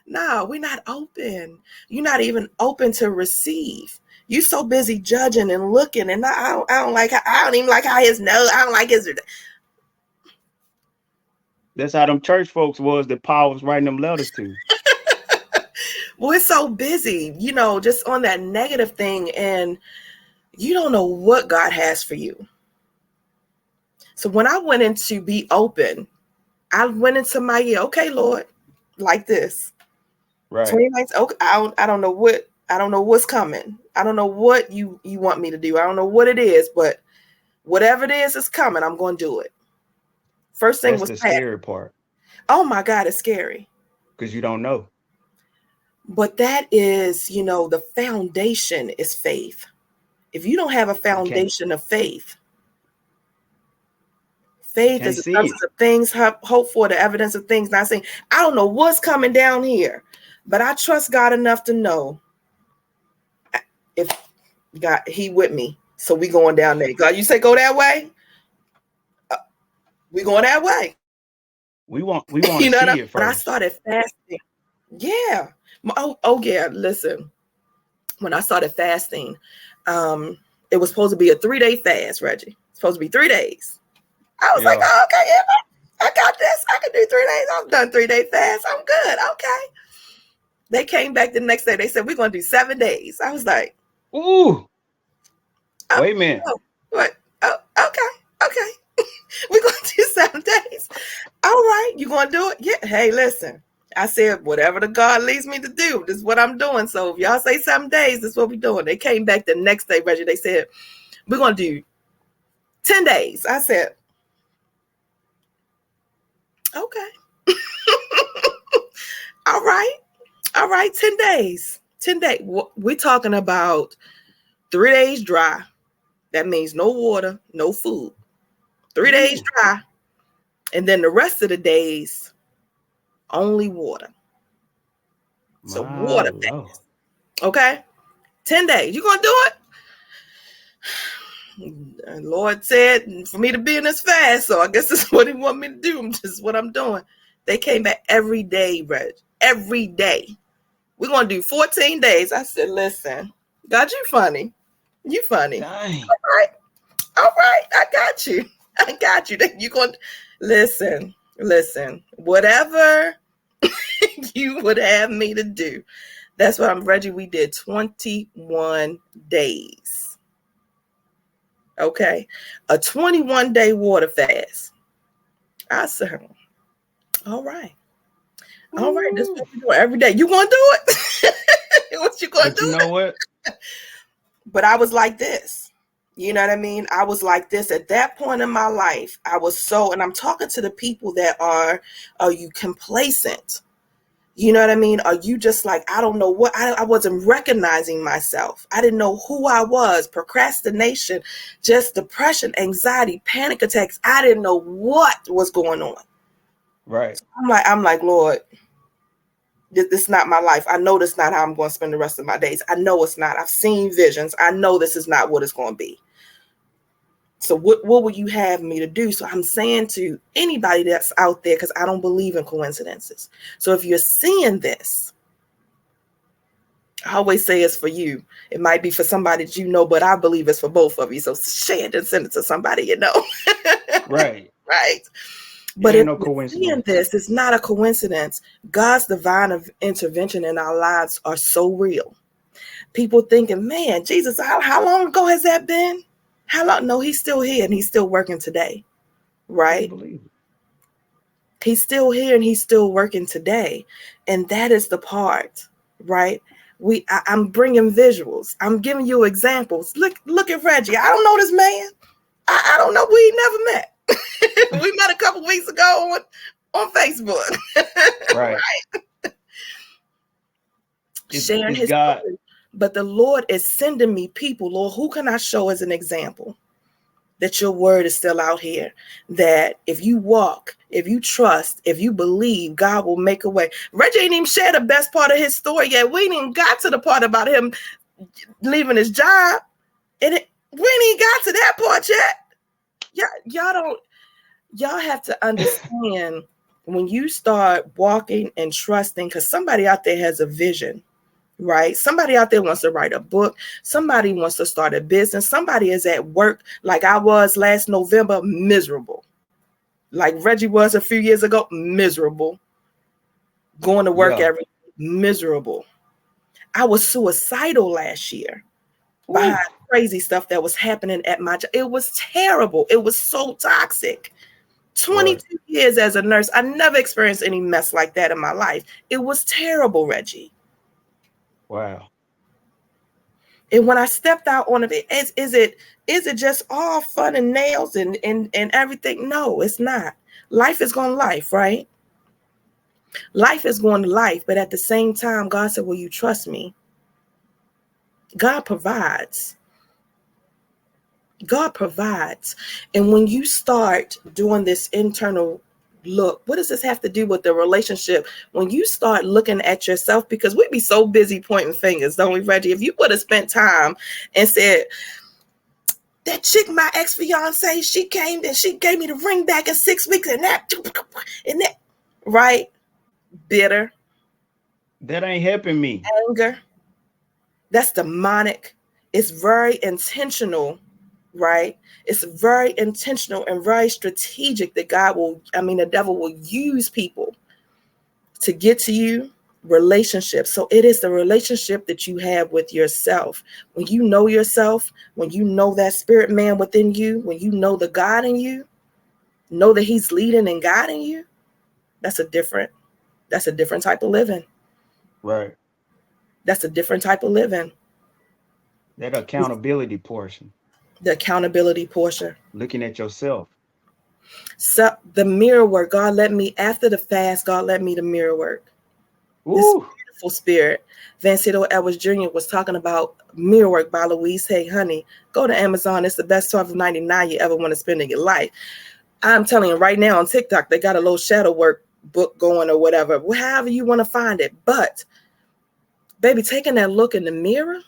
No, we're not open. You're not even open to receive. You so busy judging and looking, and I don't even like how his nose. I don't like his. That's how them church folks was that Paul was writing them letters to. We're so busy, just on that negative thing, and you don't know what God has for you. So when I went into be open, I went into my year. Okay, Lord, like this. Right. 29. Okay, I don't know what's coming. I don't know what you want me to do. I don't know what it is, but whatever it is coming. I'm going to do it. First thing That's was the scary part. Oh my God, it's scary. Because you don't know. But that is, the foundation is faith. If you don't have a foundation of faith is the substance of things hope for, the evidence of things not seen. I don't know what's coming down here, but I trust God enough to know if God, he with me. So we going down there. God, you say go that way? We going that way. We want to see it first. When I started fasting, yeah. Oh yeah, listen. When I started fasting, it was supposed to be a 3-day fast, Reggie. It's supposed to be 3 days. I was like, oh, okay, yeah, I got this. I can do 3 days. I've done 3-day fast. I'm good. Okay. They came back the next day. They said, we're going to do 7 days. I was like, ooh. Wait a minute. What? Oh, okay. We're going to do 7 days. All right. You going to do it? Yeah. Hey, listen. I said, whatever the God leads me to do, this is what I'm doing. So if y'all say 7 days, this is what we're doing. They came back the next day, Reggie. They said, we're going to do 10 days. I said, okay. All right. 10 days. 10 days. We're talking about 3 days dry. That means no water, no food. 3 days dry. And then the rest of the days, only water. So water fast. Okay? 10 days. You gonna do it? And Lord said for me to be in this fast, so I guess this is what he want me to do. This is what I'm doing. They came back every day, Reg. Every day. We're gonna do 14 days. I said, listen, God, you funny. You funny. Dang. All right. I got you. You gonna listen. Whatever you would have me to do. That's what I'm Reggie. We did 21 days. Okay. A 21-day water fast. I said, all right. All right. This is what we do every day. You gonna do it? What you gonna do? You know what? But I was like this. You know what I mean? I was like this at that point in my life. I was so, and I'm talking to the people that are you complacent? You know what I mean? Are you just like, I don't know what, I wasn't recognizing myself. I didn't know who I was. Procrastination, just depression, anxiety, panic attacks. I didn't know what was going on. Right. So I'm like, Lord, this is not my life. I know this is not how I'm going to spend the rest of my days. I know it's not. I've seen visions. I know this is not what it's going to be. So what will you have me to do? So I'm saying to anybody that's out there, because I don't believe in coincidences. So if you're seeing this, I always say it's for you. It might be for somebody that you know, but I believe it's for both of you. So share it and send it to somebody you know. Right. Right. But if no you're coincidence. seeing this, it's not a coincidence. God's divine intervention in our lives are so real. People thinking, man, Jesus, how long ago has that been? How long? No, he's still here and he's still working today. Right? He's still here and he's still working today. And that is the part, right? I'm bringing visuals. I'm giving you examples. Look at Reggie. I don't know this man. I don't know. We never met. We met a couple weeks ago on Facebook. Right. Sharing his God. Story. But the Lord is sending me people. Lord, who can I show as an example that your word is still out here? That if you walk, if you trust, if you believe, God will make a way. Reggie ain't even shared the best part of his story yet. We ain't even got to the part about him leaving his job. And we ain't even got to that part yet. Y'all y'all have to understand when you start walking and trusting, because somebody out there has a vision, right? Somebody out there wants to write a book. Somebody wants to start a business. Somebody is at work like I was last November, miserable. Like Reggie was a few years ago, miserable. Going to work every miserable. I was suicidal last year behind crazy stuff that was happening at my job. It was terrible. It was so toxic. 22 years as a nurse, I never experienced any mess like that in my life. It was terrible, Reggie. Wow. And when I stepped out on it, is it just all fun and nails and everything? No, it's not. Life is going to life, right? Life is going to life. But at the same time, God said, will you trust me? God provides. God provides. And when you start doing this internal look, what does this have to do with the relationship? When you start looking at yourself, because we be so busy pointing fingers, don't we, Reggie? If you would have spent time and said, that chick, my ex-fiance, she came and she gave me the ring back in 6 weeks and that, right? Bitter. That ain't helping me. Anger. That's demonic. It's very intentional, right? It's very intentional and very strategic that the devil will use people to get to you. Relationships. So it is the relationship that you have with yourself. When you know yourself, when you know that spirit man within you, when you know the God in you, know that he's leading and guiding you, that's a different type of living. Right. That's a different type of living. That accountability portion. The accountability portion. Looking at yourself. So the mirror work, God let me, after the fast, God let me the mirror work. Ooh. This beautiful spirit. Vancito Edwards Jr. was talking about Mirror Work by Louise Hay. Honey, go to Amazon. It's the best $12.99 you ever want to spend in your life. I'm telling you right now on TikTok, they got a little shadow work book going or whatever, however you want to find it. But baby, taking that look in the mirror,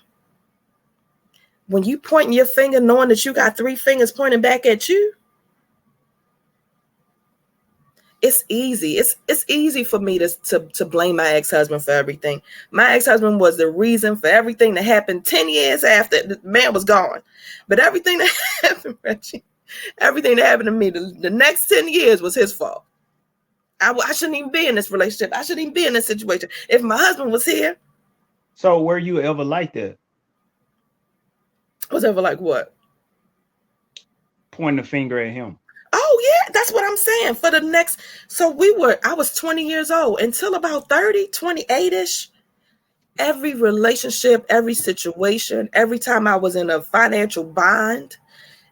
when you pointing your finger, knowing that you got 3 fingers pointing back at you, it's easy. It's easy for me to blame my ex-husband for everything. My ex-husband was the reason for everything that happened 10 years after the man was gone. But everything that happened, Reggie, everything that happened to me, the next 10 years was his fault. I shouldn't even be in this relationship. I shouldn't even be in this situation. If my husband was here. So were you ever like that? Was ever like what? Pointing the finger at him. Oh yeah, that's what I'm saying. For the next, I was 20 years old until about 30, 28-ish. Every relationship, every situation, every time I was in a financial bind,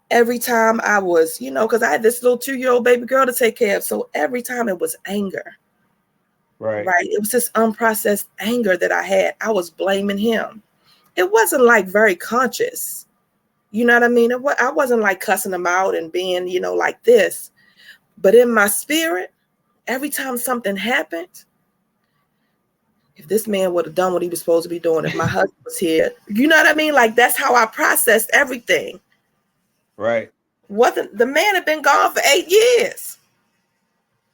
every time I was, because I had this little 2-year-old baby girl to take care of. So every time it was anger. Right. It was this unprocessed anger that I had. I was blaming him. It wasn't like very conscious. You know what I mean? I wasn't like cussing him out and being, like this. But in my spirit, every time something happened, if this man would have done what he was supposed to be doing, if my husband was here, you know what I mean? Like, that's how I processed everything. Right. The man had been gone for 8 years.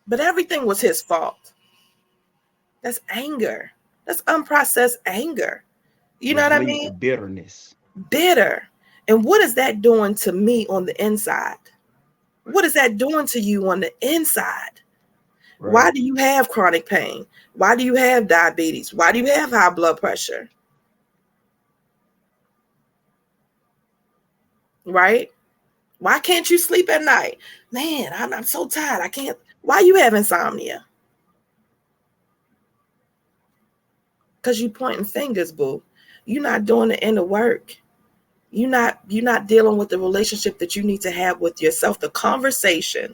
But everything was his fault. That's anger. That's unprocessed anger. You know what I mean? Bitterness. Bitter. And what is that doing to me on the inside? What is that doing to you on the inside? Right. Why do you have chronic pain? Why do you have diabetes? Why do you have high blood pressure? Right? Why can't you sleep at night? Man, I'm so tired. I can't. Why you have insomnia? Because you pointing fingers, boo. You're not doing the inner work. You're not dealing with the relationship that you need to have with yourself, the conversation,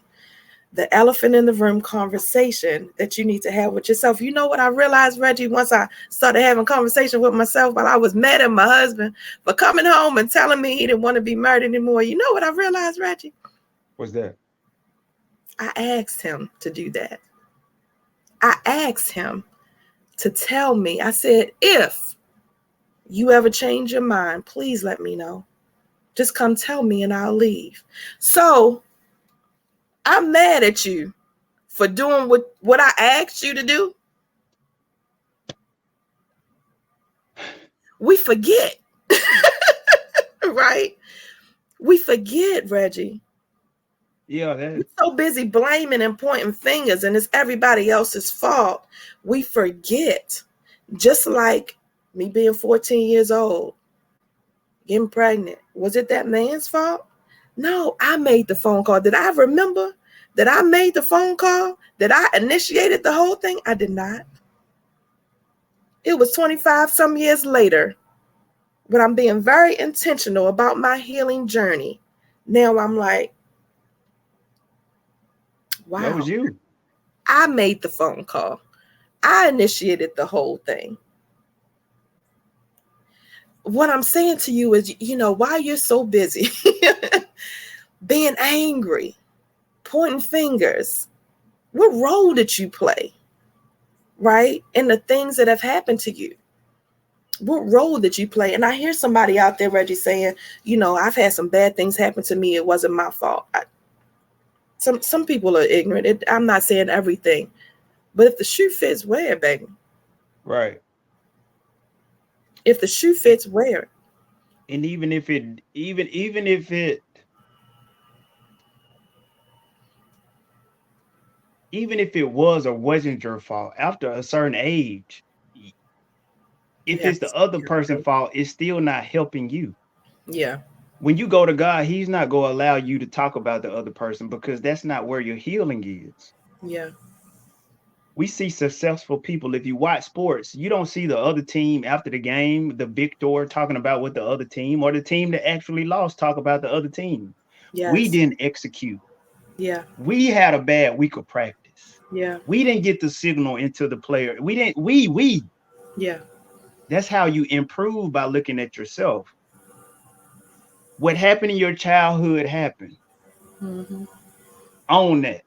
the elephant in the room conversation that you need to have with yourself. You know what I realized, Reggie, once I started having conversation with myself while I was mad at my husband for coming home and telling me he didn't want to be married anymore. You know what I realized, Reggie? What's that? I asked him to do that. I asked him to tell me. I said, if you ever change your mind, please let me know. Just come tell me and I'll leave. So I'm mad at you for doing what I asked you to do. We forget, right? We forget, Reggie. Yeah, We're that so busy blaming and pointing fingers, and it's everybody else's fault. We forget. Just like me being 14 years old, getting pregnant. Was it that man's fault? No, I made the phone call. Did I remember that I made the phone call? That I initiated the whole thing? I did not. It was 25 some years later, but I'm being very intentional about my healing journey. Now I'm like, that wow, was you. I made the phone call. I initiated the whole thing. What I'm saying to you is, why you're so busy being angry, pointing fingers, what role did you play, right? In the things that have happened to you? What role did you play? And I hear somebody out there, Reggie, saying, I've had some bad things happen to me. It wasn't my fault. Some people are ignorant. I'm not saying everything, but if the shoe fits, wear it, baby. Right. If the shoe And, fits, wear it. and even if it was or wasn't your fault, after a certain age, You if have it's to the say, other yeah, person's right. fault, it's still not helping you. Yeah, When you go to God, He's not going to allow you to talk about the other person because that's not where your healing is. yeah, We see successful people. If you watch sports, you don't see the other team after the game, the victor talking about what the other team or the team that actually lost talk about the other team. We yes, didn't execute. yeah, We had a bad week of practice. yeah, We didn't get the signal into the player. We didn't, yeah, that's how you improve by looking at yourself. What happened in your childhood happened. hmm, Own that.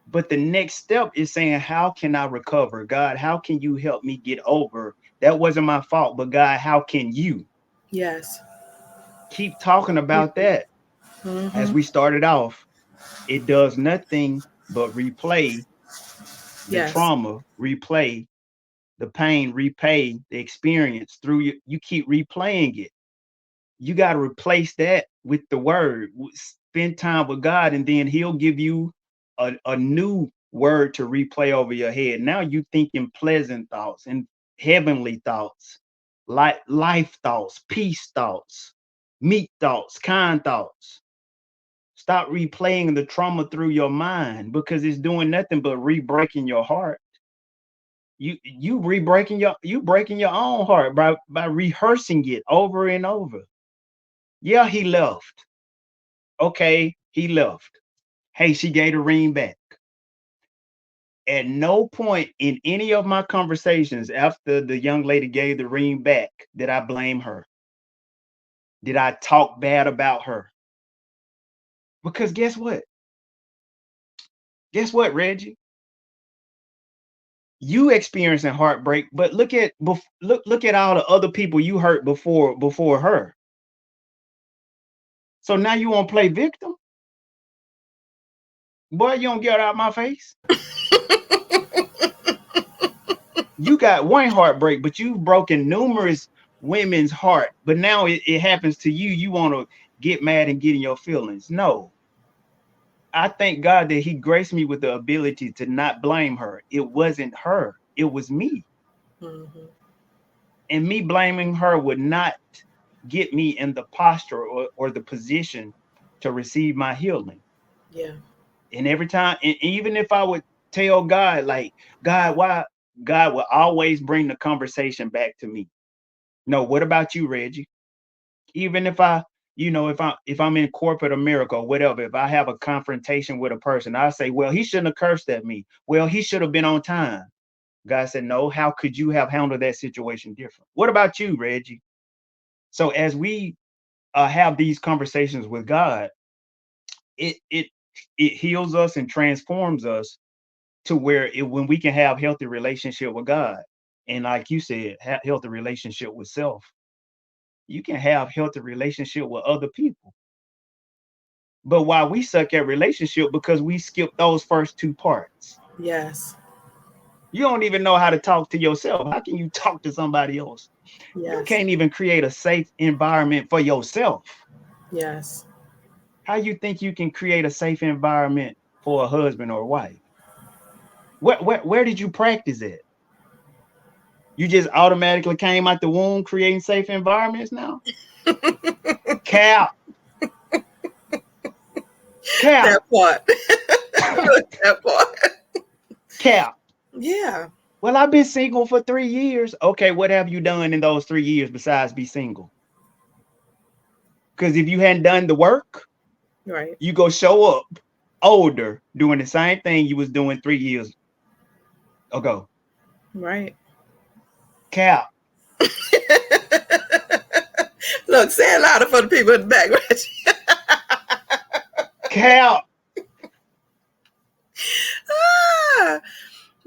But the next step is saying, how can I recover? God, how can you help me get over? That wasn't my fault, but God, how can you? yes, Keep talking about that. As hmm, we started off, it does nothing but replay the yes, trauma, replay the pain, repay the experience through you. You keep replaying it. You got to replace that with the word. Spend time with God, and then He'll give you a new word to replay over your head. Now you thinking pleasant thoughts and heavenly thoughts, like life thoughts, peace thoughts, meek thoughts, kind thoughts. Stop replaying the trauma through your mind because it's doing nothing but re-breaking your heart. You breaking your own heart by rehearsing it over and over. Yeah, he left. Okay, he left. Hey, she gave the ring back. At no point in any of my conversations after the young lady gave the ring back did I blame her. Did I talk bad about her? Because guess what? Guess what, Reggie? You experiencing heartbreak, but look at all the other people you hurt before her. So now you want to play victim? Boy, you don't get out of my face. You got one heartbreak, but you've broken numerous women's heart. But now it happens to you. You want to get mad and get in your feelings. No, I thank God that He graced me with the ability to not blame her. It wasn't her, it was me. hmm, And me blaming her would not get me in the posture or the position to receive my healing. yeah, And every time, and even if I would tell God, like, God, why? God will always bring the conversation back to me. No, what about you, Reggie? Even if if I'm in corporate America or whatever, if I have a confrontation with a person, I say, well, he shouldn't have cursed at me. Well, he should have been on time. God said, no, how could you have handled that situation different? What about you, Reggie? So as we have these conversations with God, it heals us and transforms us to where when we can have healthy relationship with God, and like you said, have healthy relationship with self, you can have healthy relationship with other people. But why we suck at relationship? Because we skip those first two parts. Yes. You don't even know how to talk to yourself. How can you talk to somebody else? You Yes. can't even create a safe environment for yourself. Yes. How you think you can create a safe environment for a husband or a wife? Where did you practice it? You just automatically came out the womb creating safe environments now? Cap. That part. That part. Cap. Yeah. Well, I've been single for 3 years. Okay, what have you done in those 3 years besides be single? Because if you hadn't done the work, Right. you go show up older doing the same thing you was doing 3 years ago. Right. Cap. Look, say it louder for the people in the back, Reggie. Cap. Ah,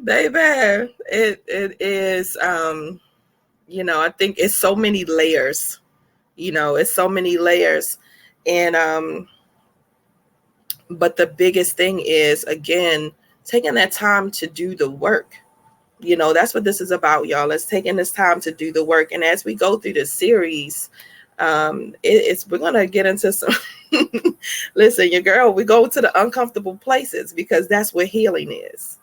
baby, it is. I think it's so many layers. It's so many layers, and but the biggest thing is, again, taking that time to do the work. That's what this is about, y'all. It's taking this time to do the work. And as we go through the series, we're gonna get into some listen, your girl, we go to the uncomfortable places, because that's where healing is.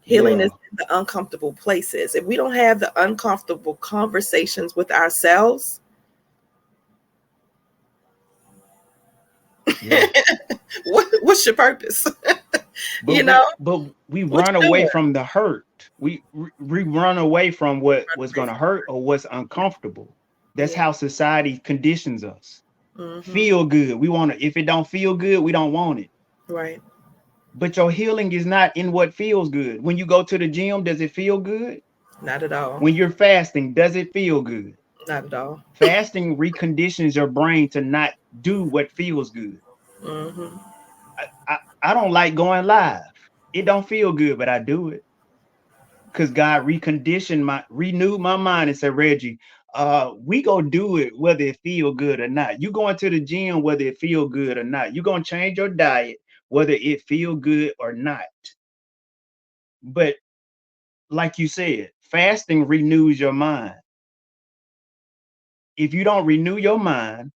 Healing is in the uncomfortable places. If we don't have the uncomfortable conversations with ourselves, what's your purpose? But we run away from the hurt. We run away from what was going to hurt or what's uncomfortable. That's how society conditions us. Feel good. We want to. If it don't feel good, we don't want it. Right. But your healing is not in what feels good. When you go to the gym, does it feel good? Not at all. When you're fasting, does it feel good? Not at all. Fasting reconditions your brain to not do what feels good. Mm-hmm. I don't like going live. It don't feel good, but I do it. Because God renewed my mind and said, Reggie, we gonna do it whether it feel good or not. You going to the gym whether it feel good or not. You gonna change your diet whether it feel good or not. But like you said, fasting renews your mind. If you don't renew your mind,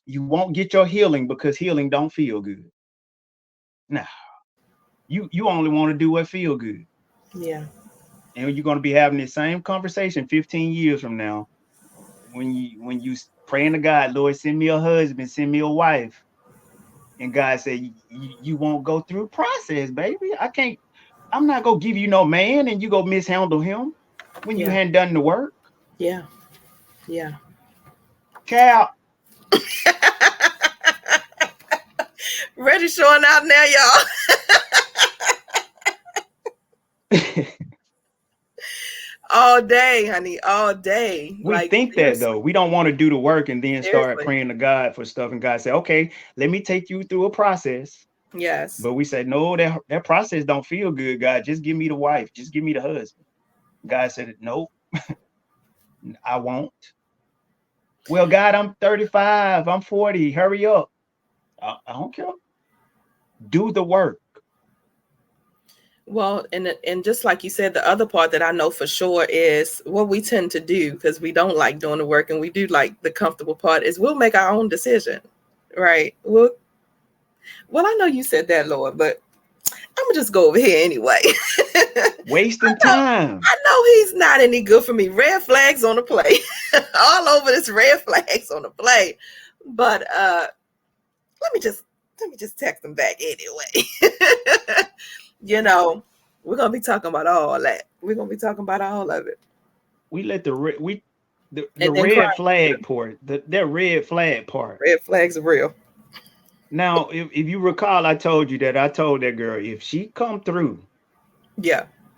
you won't get your healing, because healing don't feel good. Nah, you only want to do what feel good. Yeah. And you're going to be having the same conversation 15 years from now when you praying to God, Lord, send me a husband, send me a wife. And God said, you won't go through a process, baby. I'm not going to give you no man and you go mishandle him when you hadn't done the work. Yeah. Yeah. Cap. Reggie showing out now, y'all. All day, honey, all day. We think that though. We don't want to do the work and then start praying to God for stuff. And God said, okay, let me take you through a process. Yes. But we said, no, that process don't feel good, God. Just give me the wife. Just give me the husband. God said, nope, I won't. Well, God, I'm 35. I'm 40. Hurry up. I don't care. Do the work. Well, and just like you said, the other part that I know for sure is what we tend to do, because we don't like doing the work and we do like the comfortable part, is we'll make our own decision, right? Well, I know you said that, Lord, but I'm gonna just go over here anyway. Wasting time. I know he's not any good for me. Red flags on the play. All over this red flags on the play. But let me just text him back anyway. We're gonna be talking about all that. We're gonna be talking about all of it. We let the red flag part. That red flag part. Red flags are real. Now, if you recall, I told you that I told that girl, if she come through,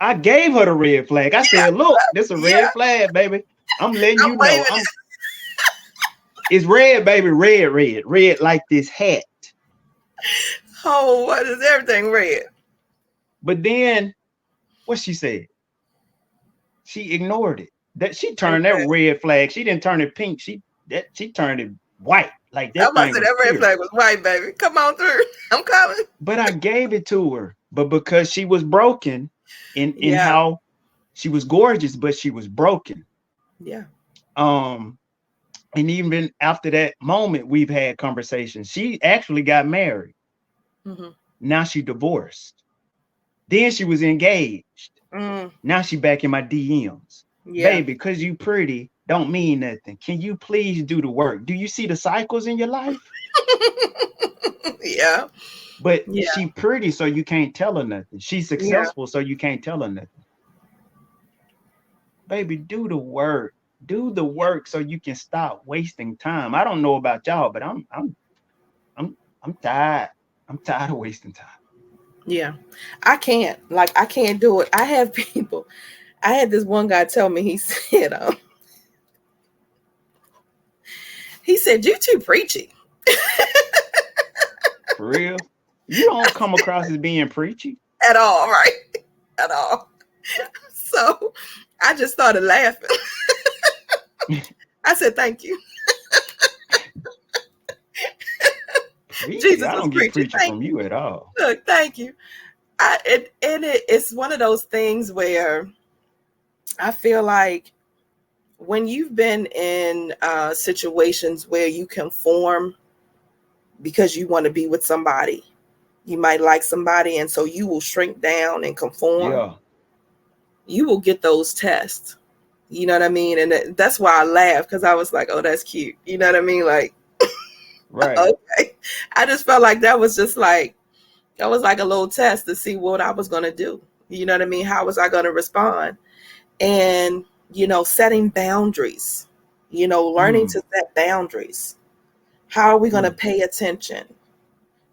I gave her the red flag. I said, look, this is a red flag, baby. I'm letting you know. It's red, baby. Red like this hat. Oh, what is everything red? But then what she said, she ignored it. That she turned that red flag. She didn't turn it pink. She turned it white. Like I that must thing say was that red clear. flag was white, baby. Come on through. I'm coming. But I gave it to her. But because she was broken in Yeah. how she was gorgeous, but she was broken. Yeah. Um, and even after that moment, we've had conversations. She actually got married. Mm-hmm. Now she divorced. Then she was engaged. Mm, Now she back in my DMs. yeah. Baby, because you pretty don't mean nothing. Can you please do the work? Do you see the cycles in your life? Yeah. But Yeah. she pretty, so you can't tell her nothing. She's Yeah. successful, so you can't tell her nothing. Baby, do the work. Do the work so you can stop wasting time. I don't know about y'all, but I'm tired. I'm tired of wasting time. Yeah. I can't do it. I have people. I had this one guy tell me, he said, you too preachy. For real. You don't come across as being preachy. At all, right? At all. So I just started laughing. I said, thank you. Preachy. Jesus I was don't get preaching. preachy Thank from you. you at all. Look, thank you. It's one of those things where I feel like when you've been in situations where you conform because you want to be with somebody, you might like somebody, and so you will shrink down and conform. Yeah. You will get those tests. You know what I mean? And that's why I laughed, because I was like, oh, that's cute. You know what I mean? Like, Right. okay. I just felt like that was like a little test to see what I was going to do. You know what I mean? How was I going to respond? And, setting boundaries, learning Mm, to set boundaries. How are we going to mm. pay attention?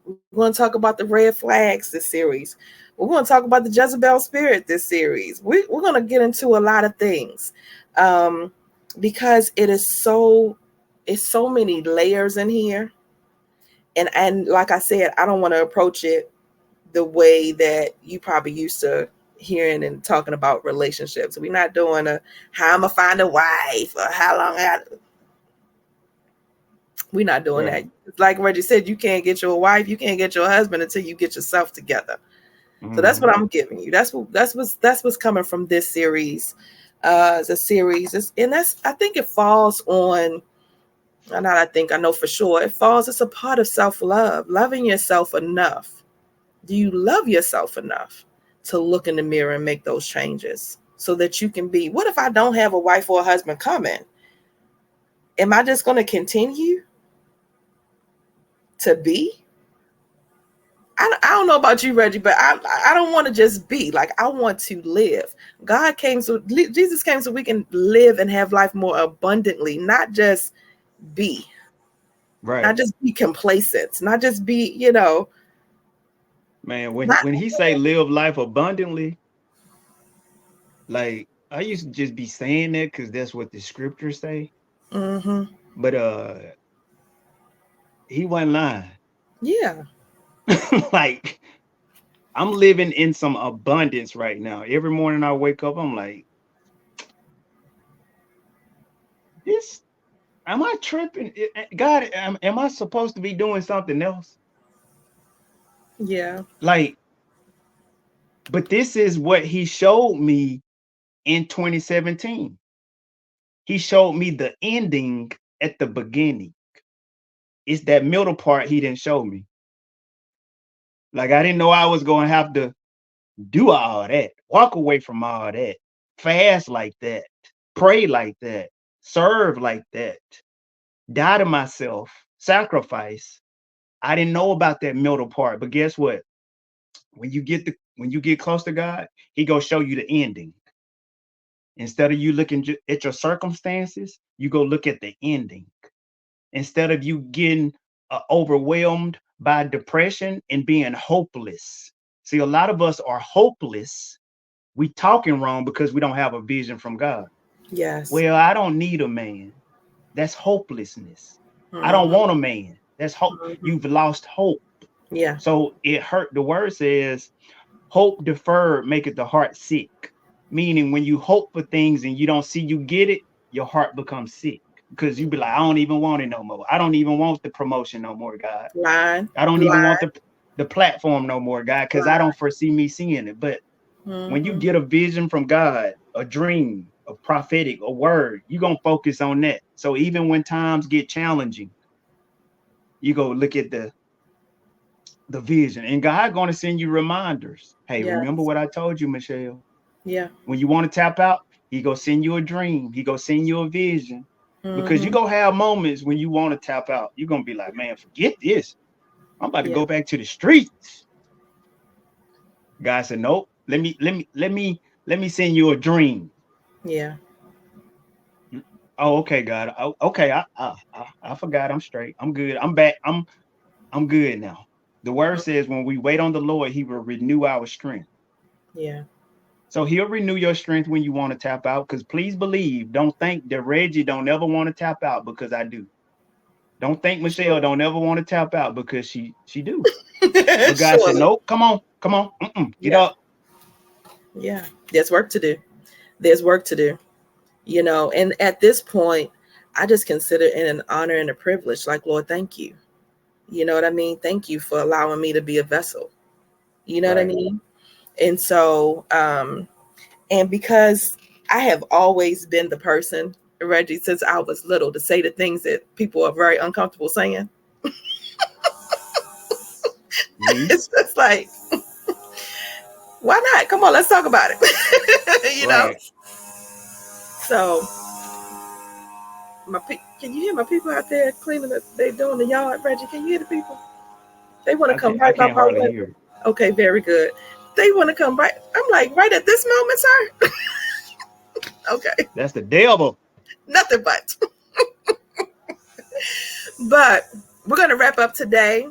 We're going to talk about the red flags this series. We're going to talk about the Jezebel spirit this series. We're going to get into a lot of things, um, because it's so many layers in here. And like I said, I don't want to approach it the way that you probably used to hearing and talking about relationships. We're not doing how I'm gonna find a wife or how long we're not doing Yeah. that. Like Reggie said, you can't get your wife, you can't get your husband until you get yourself together. So that's what Mm-hmm. I'm giving you. That's what's coming from this series. The series is, and that's, I think it falls on, not I think, I know for sure it falls, it's a part of self-love, loving yourself enough. Do you love yourself enough to look in the mirror and make those changes so that you can be? What if I don't have a wife or a husband coming? Am I just going to continue to be? I don't know about you, Reggie, but I don't want to just be. Like, I want to live. Jesus came so we can live and have life more abundantly, not just be, not Right. just be complacent, not just be, Man, not. when he say live life abundantly, like I used to just be saying that because that's what the scriptures say. Mm-hmm. But he wasn't lying. Yeah. Like I'm living in some abundance right now. Every morning I wake up, I'm like, this am I tripping? God, am I supposed to be doing something else? Yeah. Like, but this is what he showed me in 2017. He showed me the ending at the beginning. It's that middle part he didn't show me. Like I didn't know I was going to have to do all that, walk away from all that, fast like that, pray like that, serve like that, die to myself, sacrifice. I didn't know about that middle part, but guess what? When you get close to God, He gonna show you the ending. Instead of you looking at your circumstances, you go look at the ending. Instead of you getting overwhelmed by depression and being hopeless. See, a lot of us are hopeless. We talking wrong because we don't have a vision from God. Yes. Well, I don't need a man. That's hopelessness. I don't Mm-hmm. want a man. That's hope. Mm-hmm. You've lost hope. Yeah. So it hurt. The word says, hope deferred maketh the heart sick. Meaning when you hope for things and you don't see you get it, your heart becomes sick. because you be like, I don't even want it no more. I don't even want the promotion no more, God. Line. I don't even want the platform no more, God, because I don't foresee me seeing it. But when you get a vision from God, a dream, a prophetic, a word, you're going to focus on that. So even when times get challenging, you go look at the vision, and God going to send you reminders. Hey, remember what I told you, Michelle? Yeah. When you want to tap out, he go send you a dream. He go send you a vision. Because you gonna have moments when you want to tap out. You're gonna be like, man, forget this. I'm about to go back to the streets. God said, nope. Let me send you a dream. Yeah. Oh, okay, God. Oh, okay, I forgot. I'm straight. I'm good. I'm back. I'm good now. The word says when we wait on the Lord, he will renew our strength. Yeah. So he'll renew your strength when you want to tap out. Because please believe, don't think that Reggie don't ever want to tap out, because I do. Don't think Michelle don't ever want to tap out, because she do. But God said, nope, come on. Get up. Yeah. There's work to do. There's work to do. You know, and at this point, I just consider it an honor and a privilege. Like, Lord, thank you. You know what I mean? Thank you for allowing me to be a vessel. You know what I mean? And so, and because I have always been the person, Reggie, since I was little, to say the things that people are very uncomfortable saying. It's just like, why not? Come on, let's talk about it. you know? So, can you hear my people out there cleaning it? They doing the yard, Reggie. Can you hear the people? They want to come right by my window. Okay, very good. They want to come right. I'm like, right at this moment, sir. Okay. That's the devil. Nothing but. But we're gonna wrap up today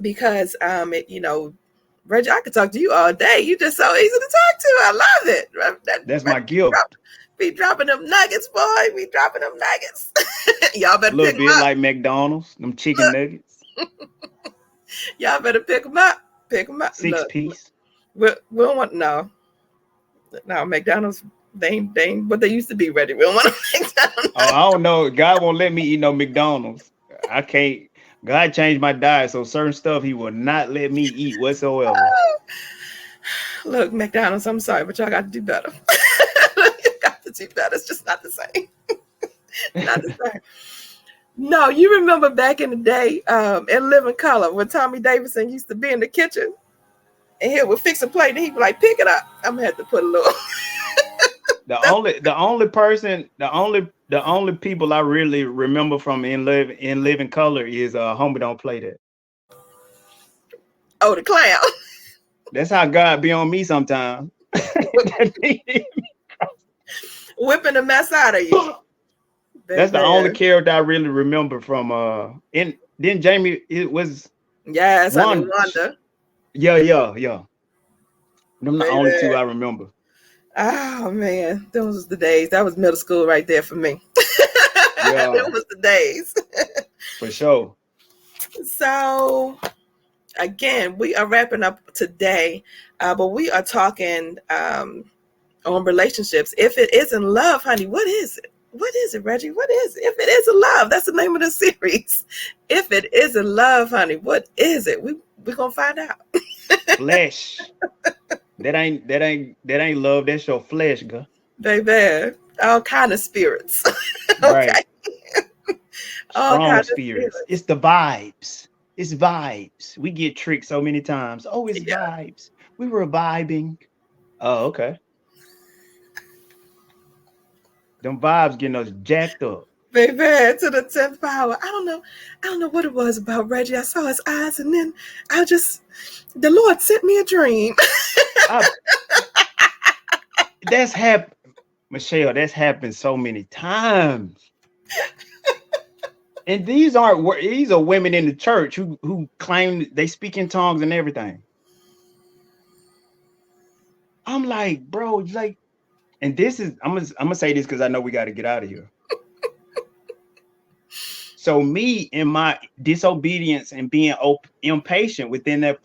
because Reggie, I could talk to you all day. You're just so easy to talk to. I love it. That's my gift. Be dropping them nuggets, boy. Be dropping them nuggets. Y'all better pick them up. A little bit like McDonald's, them chicken nuggets. Y'all better pick them up. Pick them up. 6-piece. We don't want no McDonald's. They ain't what they used to be. Ready? We don't want McDonald's. Oh, I don't know. God won't let me eat no McDonald's. I can't. God changed my diet, so certain stuff he will not let me eat whatsoever. Look, McDonald's, I'm sorry, but y'all got to do better. You got to do better. It's just not the same. Not the same. No, you remember back in the day in Living Color when Tommy Davidson used to be in the kitchen and he would fix a plate and he'd be like, pick it up. I'm gonna have to put a little. The only people I really remember from in Living Color is Homie Don't Play That. Oh, the clown. That's how God be on me sometimes. Whipping the mess out of you. That's the only character I really remember from and then Jamie, it was Wanda. Yeah. Them the only two I remember. Oh man, those was the days. That was middle school right there for me. Yeah. Those was the days. For sure. So again, we are wrapping up today, but we are talking on relationships. If it isn't love, honey, what is it? What is it, Reggie? What is it? If it isn't love, that's the name of the series. If it isn't love, honey, what is it? We're gonna find out. Flesh. That ain't love. That's your flesh, girl. Baby, all kind of spirits. Okay. Right. Strong spirits. It's the vibes. It's vibes. We get tricked so many times. Oh, it's vibes. We were vibing. Oh, okay. Them vibes getting us jacked up. Baby, to the 10th power. I don't know what it was about Reggie. I saw his eyes and then the Lord sent me a dream. That's happened, Michelle. That's happened so many times. And these are women in the church who claim they speak in tongues and everything. I'm like, bro, like, and this is I'm gonna say this because I know we got to get out of here. So me in my disobedience and being impatient within that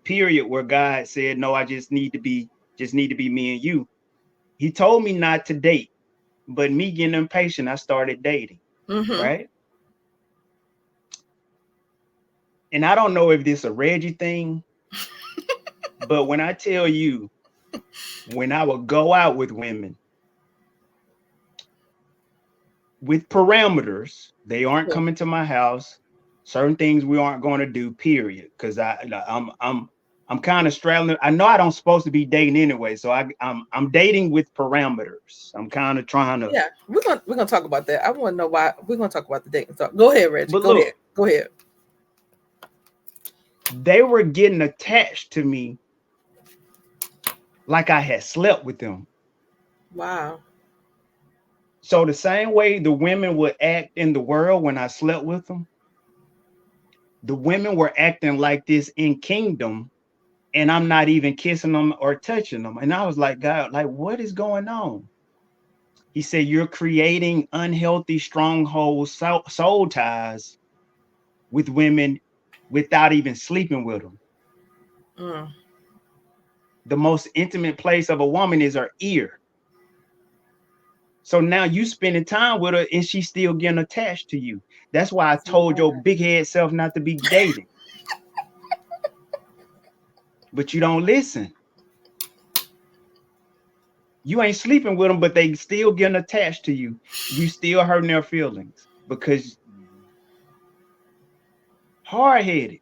period where God said, no, I just need to be me and you. He told me not to date. But me getting impatient, I started dating, Mm-hmm. right? And I don't know if this is a Reggie thing, but when I tell you, when I would go out with women with parameters, they aren't Yeah. coming to my house. Certain things we aren't going to do. Period. Because I'm kind of straddling. I know I don't supposed to be dating anyway, so I'm dating with parameters. I'm kind of trying to. Yeah, we're gonna talk about that. I want to know why we're gonna talk about the dating talk. Go ahead, Reggie. But Go ahead. look, Go ahead. they were getting attached to me like I had slept with them. Wow. So the same way the women would act in the world when I slept with them, the women were acting like this in kingdom, and I'm not even kissing them or touching them. And I was like, God, like, what is going on? He said, you're creating unhealthy stronghold soul ties with women without even sleeping with them. Mm. The most intimate place of a woman is her ear. So now you spending time with her and she's still getting attached to you. That's why I told your big head self not to be dating. But you don't listen. You ain't sleeping with them, but they still getting attached to you. You still hurting their feelings because hard-headed.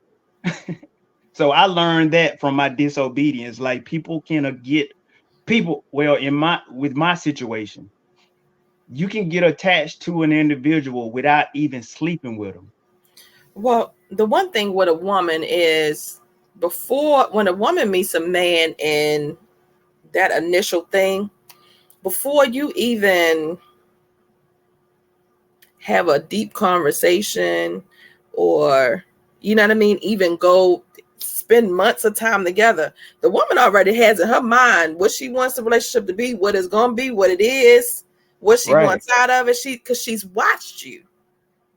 So I learned that from my disobedience. Like people can get people, well, with my situation, you can get attached to an individual without even sleeping with them. Well, the one thing with a woman is before when a woman meets a man in that initial thing, before you even have a deep conversation or you know what I mean, even go spend months of time together, the woman already has in her mind what she wants the relationship to be, what it's gonna be, what it is, what she Right, wants out of it. Because she's watched you,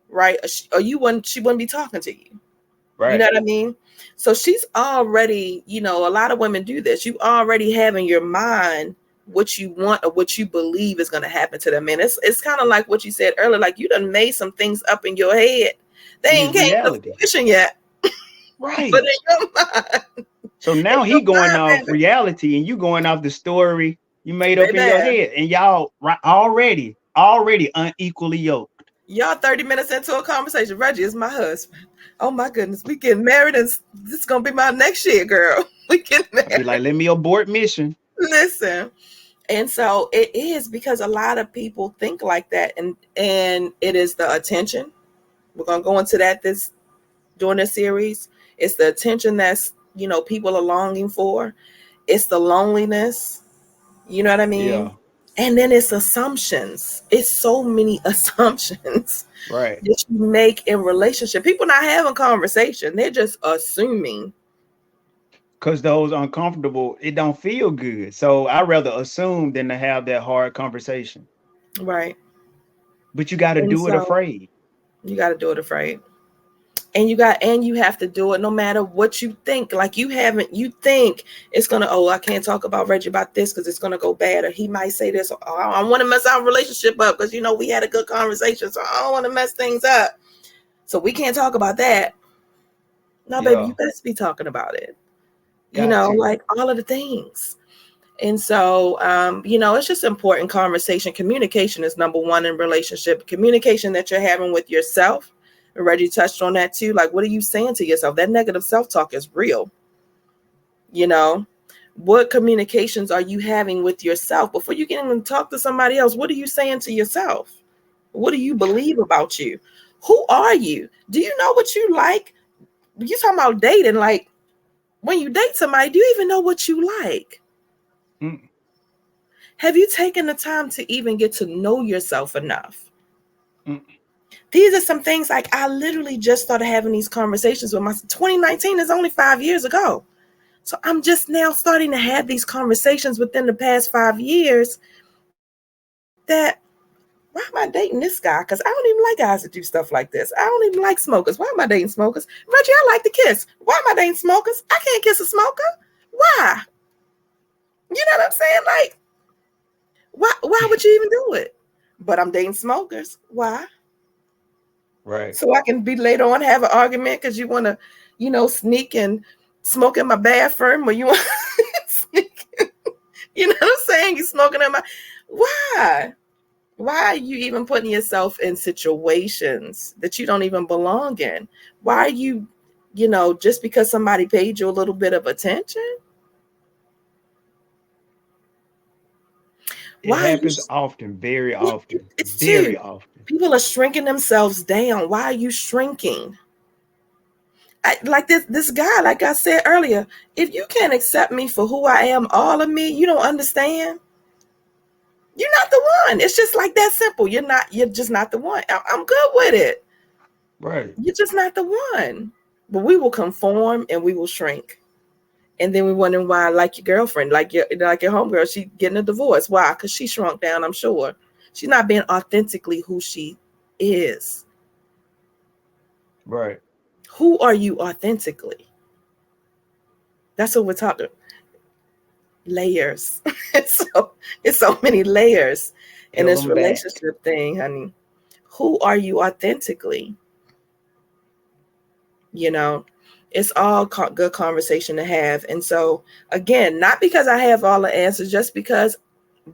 right? Or you wouldn't she wouldn't be talking to you. You know right. what I mean? So she's already, a lot of women do this. You already have in your mind what you want or what you believe is going to happen to them. And it's kind of like what you said earlier, like you done made some things up in your head. They And it's ain't came to reality. fruition yet, but Right. in your mind, So in now he your going mind, off baby, reality and you going off the story you made up in your baby, head. And y'all already unequally yoked. y'all 30 minutes into a conversation. Reggie is my husband. Oh my goodness, we getting married and this is going to be my next year, girl. We getting I'd be like, married. let me abort mission. Listen. And so it is because a lot of people think like that, and it is the attention. We're gonna go into that during this series. It's the attention that's people are longing for. It's the loneliness. You know what I mean? Yeah, And then it's assumptions. It's so many assumptions right. that you make in relationship. People not having conversation. They're just assuming. Because those uncomfortable, it don't feel good. So I rather assume than to have that hard conversation. Right. But you got to And do it so afraid. you got to do it afraid. And you have to do it no matter what you think. Like you think it's gonna, oh, I can't talk about Reggie about this because it's gonna go bad, or he might say this, or oh, I don't want to mess our relationship up because we had a good conversation, so I don't want to mess things up. So we can't talk about that. No, baby, you Yeah, best be talking about it. got to. Like all of the things. And so, it's just important conversation. Communication is number one in relationship. Communication that you're having with yourself. And Reggie touched on that too. Like, what are you saying to yourself? That negative self-talk is real. You know, what communications are you having with yourself before you can even talk to somebody else? What are you saying to yourself? What do you believe about you? Who are you? Do you know what you like? You talking about dating? Like, when you date somebody, do you even know what you like? Mm. Have you taken the time to even get to know yourself enough? Mm. These are some things like I literally just started having these conversations with myself. 2019 is only 5 years ago. So I'm just now starting to have these conversations within the past 5 years that, why am I dating this guy? Because I don't even like guys that do stuff like this. I don't even like smokers. Why am I dating smokers? Reggie, I like to kiss. Why am I dating smokers? I can't kiss a smoker. Why? You know what I'm saying? Like, why would you even do it? but I'm dating smokers. Why? Right. So I can be later on have an argument because you want to, sneak and smoke in my bathroom, or you want to sneak. You know what I'm saying? You smoking in my. Why? Why are you even putting yourself in situations that you don't even belong in? Why are you, just because somebody paid you a little bit of attention? It Why are you? happens often, very often, It's very too. often. People are shrinking themselves down. Why are you shrinking? Like this guy, like I said earlier, if you can't accept me for who I am, all of me, you don't understand. You're not the one. It's just like that simple. You're just not the one. I'm good with it. Right. You're just not the one. But we will conform and we will shrink. And then we wonder why, like your girlfriend, like your homegirl, she getting a divorce. Why? Because she shrunk down, I'm sure. She's not being authentically who she is. Right. Who are you authentically? That's what we're talking. Layers. it's so many layers in Peel this them back. relationship thing, honey. Who are you authentically? It's all good conversation to have. And so again, not because I have all the answers, just because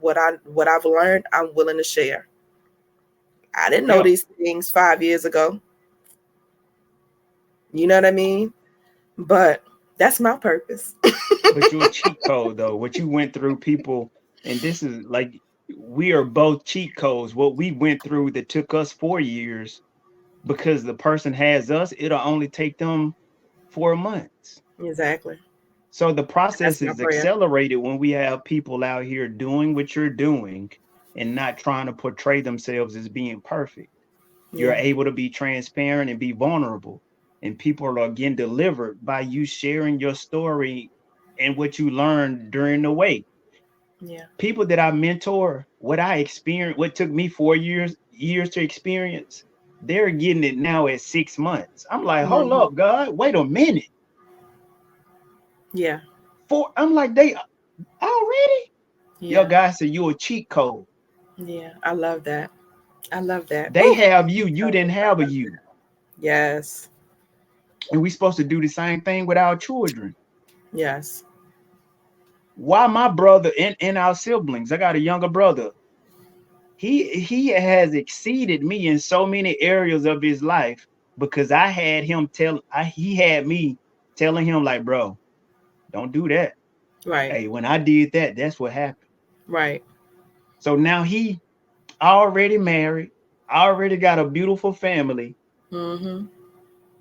what I've learned, I'm willing to share. I didn't know Yeah. these things 5 years ago. You know what I mean? But that's my purpose. But you're a cheat code though. What you went through, people, and this is like we are both cheat codes. What we went through that took us 4 years, because the person has us, it'll only take them 4 months. Exactly. So the That's process my is prayer. accelerated when we have people out here doing what you're doing and not trying to portray themselves as being perfect. You're Yeah. able to be transparent and be vulnerable. And people are getting delivered by you sharing your story and what you learned during the way. Yeah. People that I mentor, what I experienced, what took me 4 years to experience, they're getting it now at 6 months. I'm like, hold Mhm. up, God, wait a minute. Yeah. I'm like, they already? Your Yeah. guy said you a cheat code. Yeah. I love that. I love that. They Woo. have you, you didn't have a you. Yes. And we supposed to do the same thing with our children. Yes. Why my brother and our siblings? I got a younger brother. He has exceeded me in so many areas of his life because I had him he had me telling him like, bro, don't do that. Right. Hey, when I did that, that's what happened. Right. So now he already married, already got a beautiful family, Mm-hmm.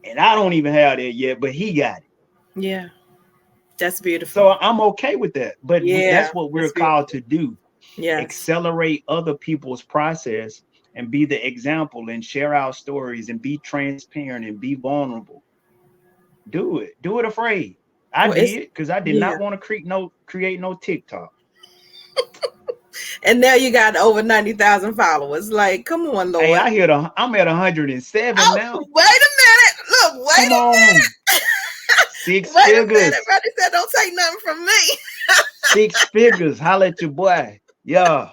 and I don't even have that yet, but he got it. Yeah. That's beautiful. So I'm okay with that. But Yeah. that's what we're That's called beautiful. to do. Yes. Accelerate other people's process and be the example and share our stories and be transparent and be vulnerable. Do it. Do it afraid. I Well, it's did because I did yeah. not want to create no TikTok. And now you got over 90,000 followers. Like, come on, Hey, Lord. I'm at 107 Oh, now. wait a minute. Look, wait Come a on. minute. Six Wait a minute. figures. Brother said, don't take nothing from me. 6 figures. Holla at your boy. Yeah.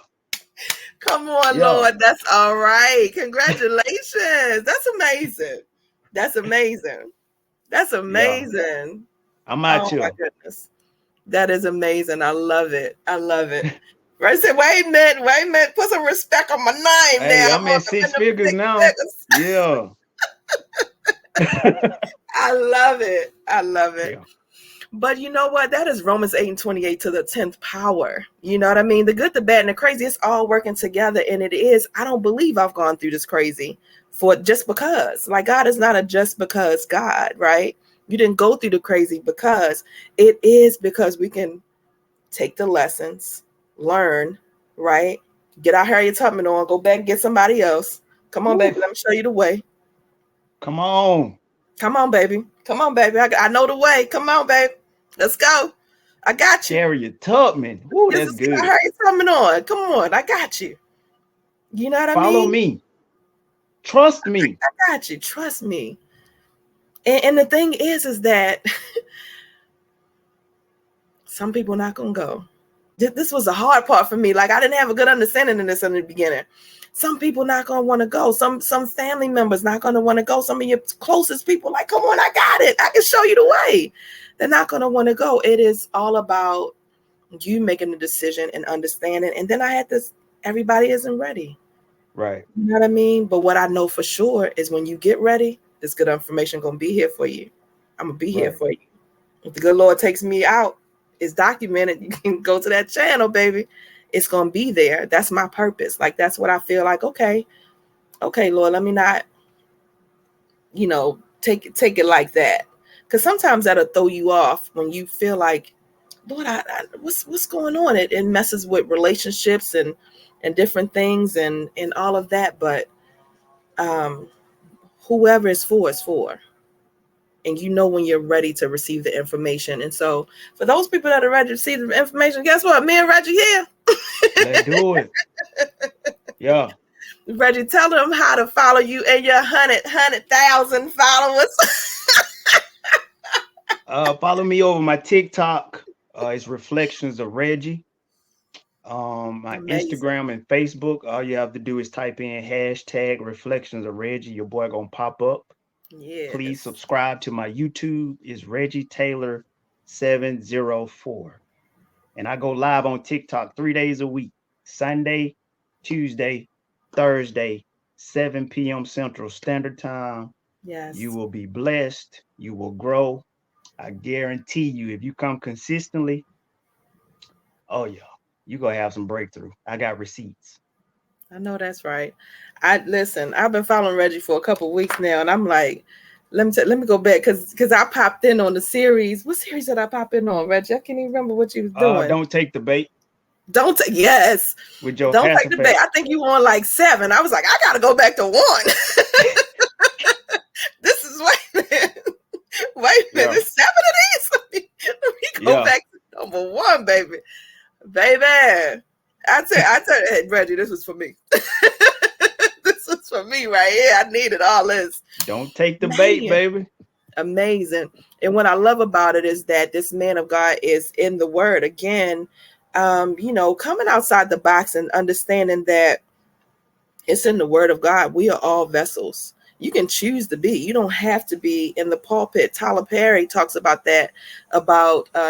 Come on, Yeah. Lord. That's all right. Congratulations. That's amazing. That's amazing. That's Yeah. amazing. I'm Oh out my here. goodness. That is amazing. I love it. I love it. Right, said, wait a minute, put some respect on my name now. Hey, I'm I'm on at I'm six in the figures six now. figures. Yeah. I love it. I love it. Yeah. But you know what? That is Romans 8 and 28 to the 10th power. You know what I mean? The good, the bad, and the crazy, it's all working together. And it is, I don't believe I've gone through this crazy for just because. Like, God is not a just because God, right? You didn't go through the crazy because. It is because we can take the lessons, learn, right? Get our Harriet Tubman on, go back and get somebody else. Come on, Woo. baby. Let me show you the way. Come on. Come on, baby. Come on, baby. I know the way. Come on, baby. Let's go. I got you. Harriet Tubman. Woo, This that's is I good. heard you coming on. Come on. I got you. You know what I Follow mean? me. Trust me. I got you. Trust me. And the thing is that some people not going to go. This was the hard part for me. Like, I didn't have a good understanding of this in the beginning. Some people not gonna want to go. Some family members not gonna want to go. Some of your closest people, like, come on, I got it. I can show you the way. They're not gonna want to go. It is all about you making the decision and understanding. And then I had this, everybody isn't ready. Right. You know what I mean? But what I know for sure is when you get ready, this good information gonna be here for you. I'm gonna be here for you. If the good Lord takes me out, it's documented. You can go to that channel, baby. It's gonna be there. That's my purpose. Like, that's what I feel like. Okay, Lord, let me not, take it like that. Because sometimes that'll throw you off when you feel like, Lord, what's going on? It messes with relationships and different things and all of that. But whoever is for. And when you're ready to receive the information. And so for those people that are ready to receive the information, guess what? Me and Reggie here. Let's do it. Yeah. Reggie, tell them how to follow you and your 100,000 followers. Follow me over my TikTok. It's Reflections of Reggie. My Amazing. Instagram and Facebook. All you have to do is type in hashtag Reflections of Reggie. Your boy gonna pop up. Yes. Please subscribe to my YouTube. It's Reggie Taylor 704. And I go live on TikTok 3 days a week. Sunday, Tuesday, Thursday, 7 p.m. Central Standard Time. Yes. You will be blessed. You will grow. I guarantee you, if you come consistently, oh yeah, you're gonna have some breakthrough. I got receipts. I know that's right. I've been following Reggie for a couple of weeks now, and I'm like, let me go back because I popped in on the series. What series did I pop in on, Reggie? I can't even remember what you was doing. Don't take the bait. Yes. With your don't take the bait. I think you on like 7. I was like, I gotta go back to 1. This is wait a minute. There's 7 of these. Let me go back to number 1, baby. I tell you, hey, Reggie, this was for me. This was for me right here. I needed all this. Don't take the bait, baby. Amazing. And what I love about it is that this man of God is in the word again, coming outside the box and understanding that it's in the word of God. We are all vessels. You can choose to be. You don't have to be in the pulpit. Tyler Perry talks about that.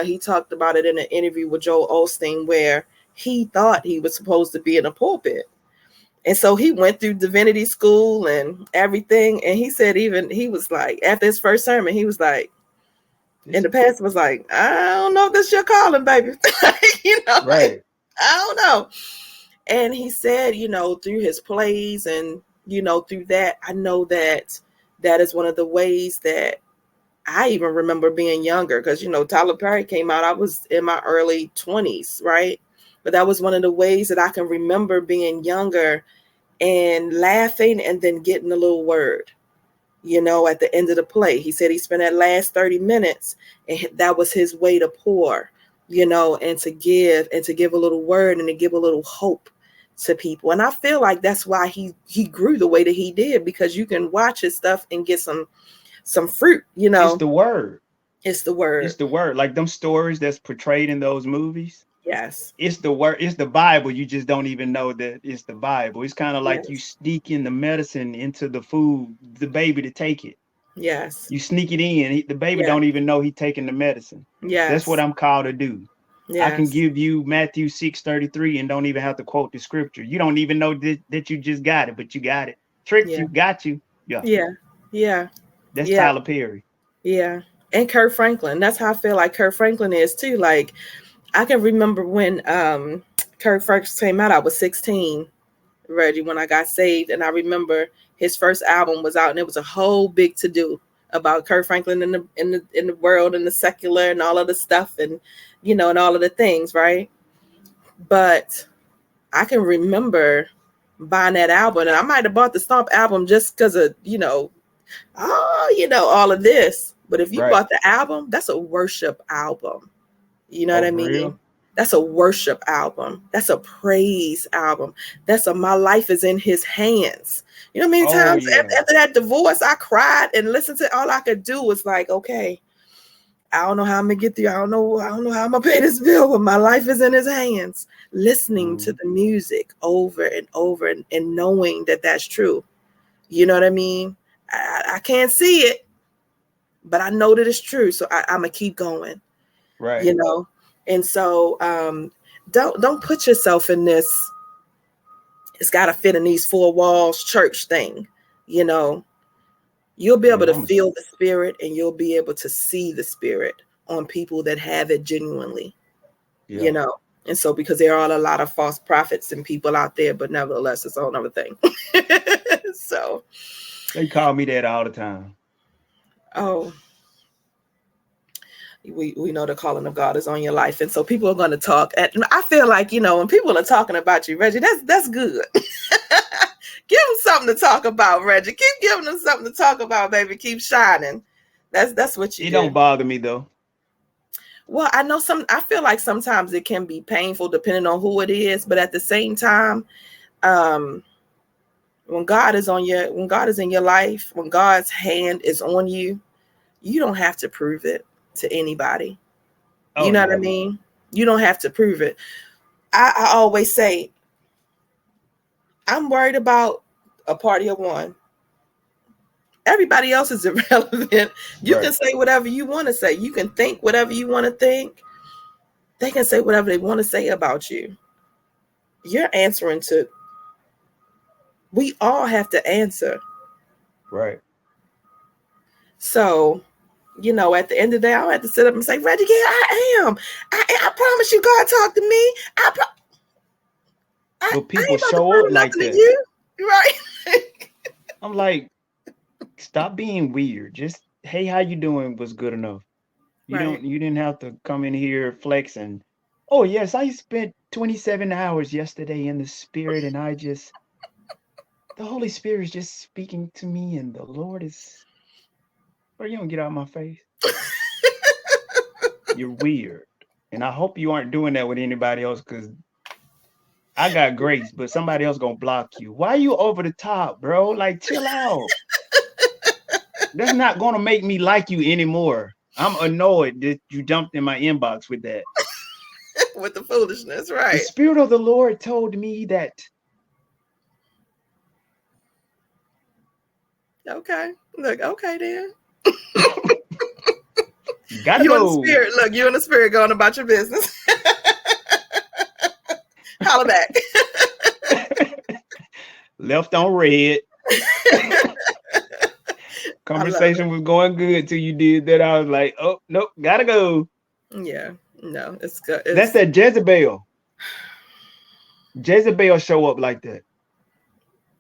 He talked about it in an interview with Joel Osteen where he thought he was supposed to be in a pulpit. And so he went through divinity school and everything. And he said, he was like, after his first sermon, he was like, and the pastor was like, I don't know if this is your calling, baby. Right. I don't know. And he said, through his plays and, through that, I know that is one of the ways that I even remember being younger because, Tyler Perry came out, I was in my early 20s, right? But that was one of the ways that I can remember being younger and laughing and then getting a little word, at the end of the play. He said he spent that last 30 minutes and that was his way to pour, and to give a little word and to give a little hope to people. And I feel like that's why he grew the way that he did, because you can watch his stuff and get some fruit, It's the word. It's the word. It's the word. Like them stories that's portrayed in those movies. Yes. It's the word. It's the Bible. You just don't even know that it's the Bible. It's kind of like you sneak in the medicine into the food, the baby to take it. Yes. You sneak it in. The baby don't even know he's taking the medicine. Yes. That's what I'm called to do. Yes. I can give you Matthew 6:33 and don't even have to quote the scripture. You don't even know that you just got it, but you got it. Tricked you, got you. Yeah. Yeah. Yeah. That's Tyler Perry. Yeah. And Kurt Franklin. That's how I feel like Kurt Franklin is too. Like, I can remember when Kurt first came out, I was 16, Reggie, when I got saved. And I remember his first album was out and it was a whole big to-do about Kurt Franklin in the world and the secular and all of the stuff and, and all of the things, right? But I can remember buying that album, and I might have bought the Stomp album just because of, all of this. But if you bought the album, that's a worship album. You know what I mean? Real? That's a worship album. That's a praise album. That's my life is in his hands. You know how many times after that divorce, I cried and listened to all I could do was like, okay, I don't know how I'm gonna get through. I don't know how I'm gonna pay this bill, but my life is in his hands. Listening to the music over and over and knowing that that's true. You know what I mean? I can't see it, but I know that it's true. So I'm gonna keep going. Right. You know? And so don't put yourself in this, it's gotta fit in these four walls church thing, you know. You'll be able to feel the spirit, and you'll be able to see the spirit on people that have it genuinely, you know. And so, because there are a lot of false prophets and people out there, but nevertheless, it's a whole other thing. So they call me that all the time. Oh, we know the calling of God is on your life, and so people are going to talk. And I feel like, you know, when people are talking about you, Reggie, that's good. Give them something to talk about, Reggie. Keep giving them something to talk about, baby. Keep shining. That's what you do. It don't bother me though. Well, I feel like sometimes it can be painful depending on who it is, but at the same time, when God is in your life, when God's hand is on you, you don't have to prove it to anybody. You know what I mean? You don't have to prove it. I always say, I'm worried about a party of one. Everybody else is irrelevant. You can say whatever you want to say. You can think whatever you want to think. They can say whatever they want to say about you. You're answering to, we all have to answer. Right. So, you know, at the end of the day, I'll have to sit up and say, Reggie, yeah, I am. I promise you, God talked to me. But people show up like that. You. Right. I'm like, stop being weird. Just, hey, how you doing was good enough. You didn't have to come in here flexing. Oh yes, I spent 27 hours yesterday in the spirit, and the Holy Spirit is just speaking to me, and the Lord is, you don't get out of my face. You're weird. And I hope you aren't doing that with anybody else, because I got grace, but somebody else gonna block you. Why are you over the top, bro? Like, chill out. That's not gonna make me like you anymore. I'm annoyed that you jumped in my inbox with that. With the foolishness, right? The Spirit of the Lord told me that. Okay. Look, okay then. Gotta go. You in the spirit going about your business. Holla back. Left on red. Conversation was going good till you did that. I was like, oh, nope, gotta go. Yeah, no, it's good. That's that Jezebel. Jezebel show up like that.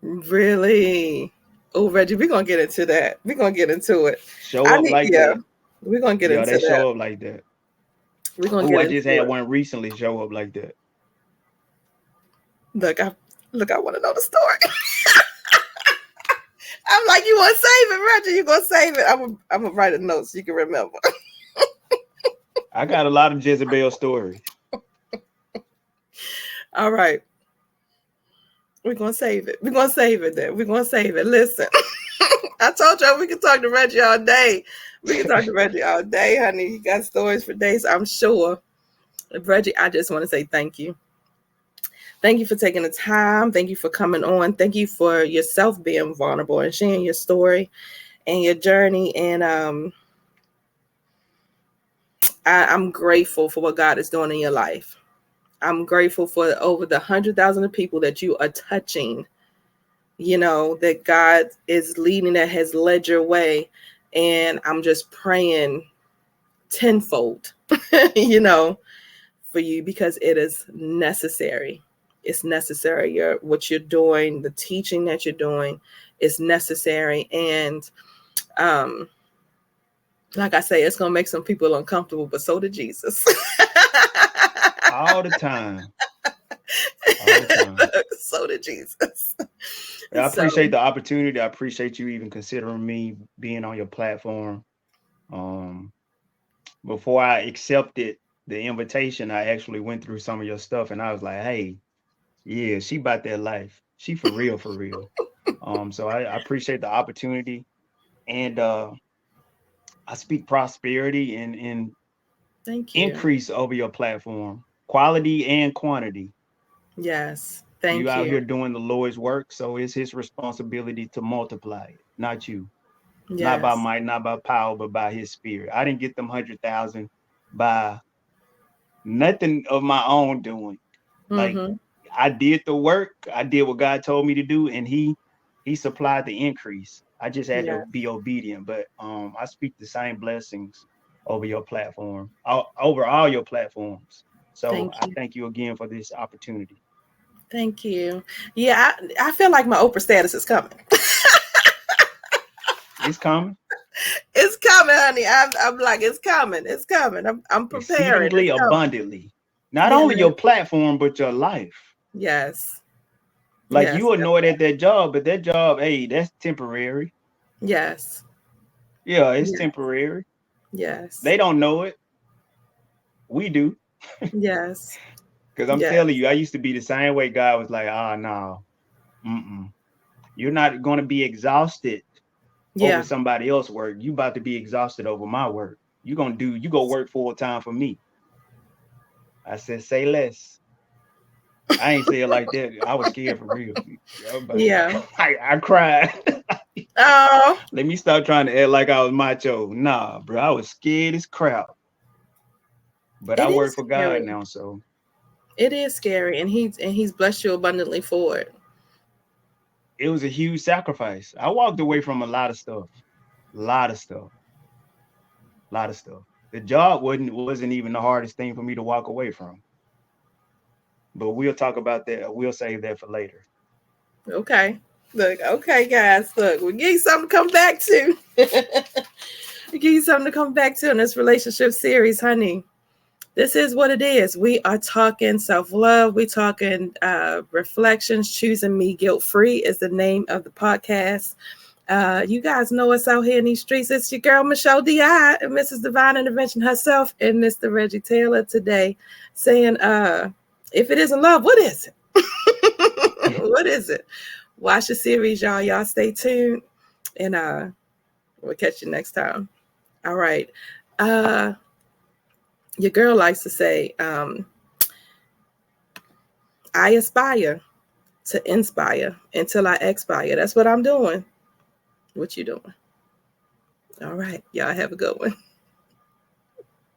Really? Oh, Reggie, we're going to get into that. We're going to get into it. Show up like that. We're going to get into that. They show up like that. We're going to get into it. I just had one recently show up like that. Look, I want to know the story. I'm like, you want to save it, Reggie? You going to save it? I'm going to write a note so you can remember. I got a lot of Jezebel stories. All right. We're going to save it. We're going to save it then. We're going to save it. Listen, I told y'all we can talk to Reggie all day. We can talk to Reggie all day, honey. You got stories for days, I'm sure. Reggie, I just want to say thank you. Thank you for taking the time. Thank you for coming on. Thank you for yourself being vulnerable and sharing your story and your journey. And I'm grateful for what God is doing in your life. I'm grateful for over the 100,000 of people that you are touching, you know, that God is leading, that has led your way. And I'm just praying tenfold, you know, for you, because it is necessary. It's necessary. What you're doing, the teaching that you're doing is necessary. And like I say, it's going to make some people uncomfortable, but so did Jesus. All the time. So did Jesus. I appreciate the opportunity. I appreciate you even considering me being on your platform. Before I accepted the invitation, I actually went through some of your stuff, and I was like, hey, yeah, she about that life. She for real, for real. So I appreciate the opportunity. And I speak prosperity and Thank you. increase over your platform, quality and quantity. Yes. You Thank out you. here doing the Lord's work, so it's his responsibility to multiply it, not you. Not by Yes. might, not by power, but by his spirit. I didn't get them 100,000 by nothing of my own doing. Like Mm-hmm. I did the work, I did what God told me to do, and he supplied the increase. I just had to Yeah. be obedient. But I speak the same blessings over your platform, over all your platforms. So Thank I you. thank you again for this opportunity. Thank you. Yeah, I feel like my Oprah status is coming. It's coming It's coming, honey. I'm like, it's coming. It's coming. I'm preparing. exceedingly It's coming. abundantly. Not Yeah. only your platform, but your life. Yes. Like Yes. you annoyed at that job, but that job, hey, that's temporary. Yes. Yeah, it's Yes. temporary. Yes. They don't know it. We do. Yes. Because I'm telling Yes. you, I used to be the same way. God was like, no, you're not going to be exhausted over Yeah. somebody else's work. You about to be exhausted over my work. You go work full time for me. I said, say less. I ain't say it like that. I was scared for real. Yeah. I cried. Oh, Let me stop trying to act like I was macho. Nah, bro, I was scared as crap. But I it work is for God scary. now, so It is scary, and he's blessed you abundantly for it. it was a huge sacrifice. I walked away from a lot of stuff, a lot of stuff, a lot of stuff. The job wasn't even the hardest thing for me to walk away from. But we'll talk about that. We'll save that for later. Okay. Look, okay, guys. Look, we give you something to come back to. We give you something to come back to in this relationship series, honey. This is what it is. We are talking self-love. We talking reflections. Choosing Me Guilt Free is the name of the podcast. You guys know us out here in these streets. It's your girl Michelle D.I. and Mrs. Divine Intervention herself and Mr. Reggie Taylor today saying, if it isn't love, what is it? What is it? Watch the series, y'all. Y'all stay tuned. And we'll catch you next time. All right. Uh your girl likes to say, I aspire to inspire until I expire. That's what I'm doing. What you doing? All right. Y'all have a good one.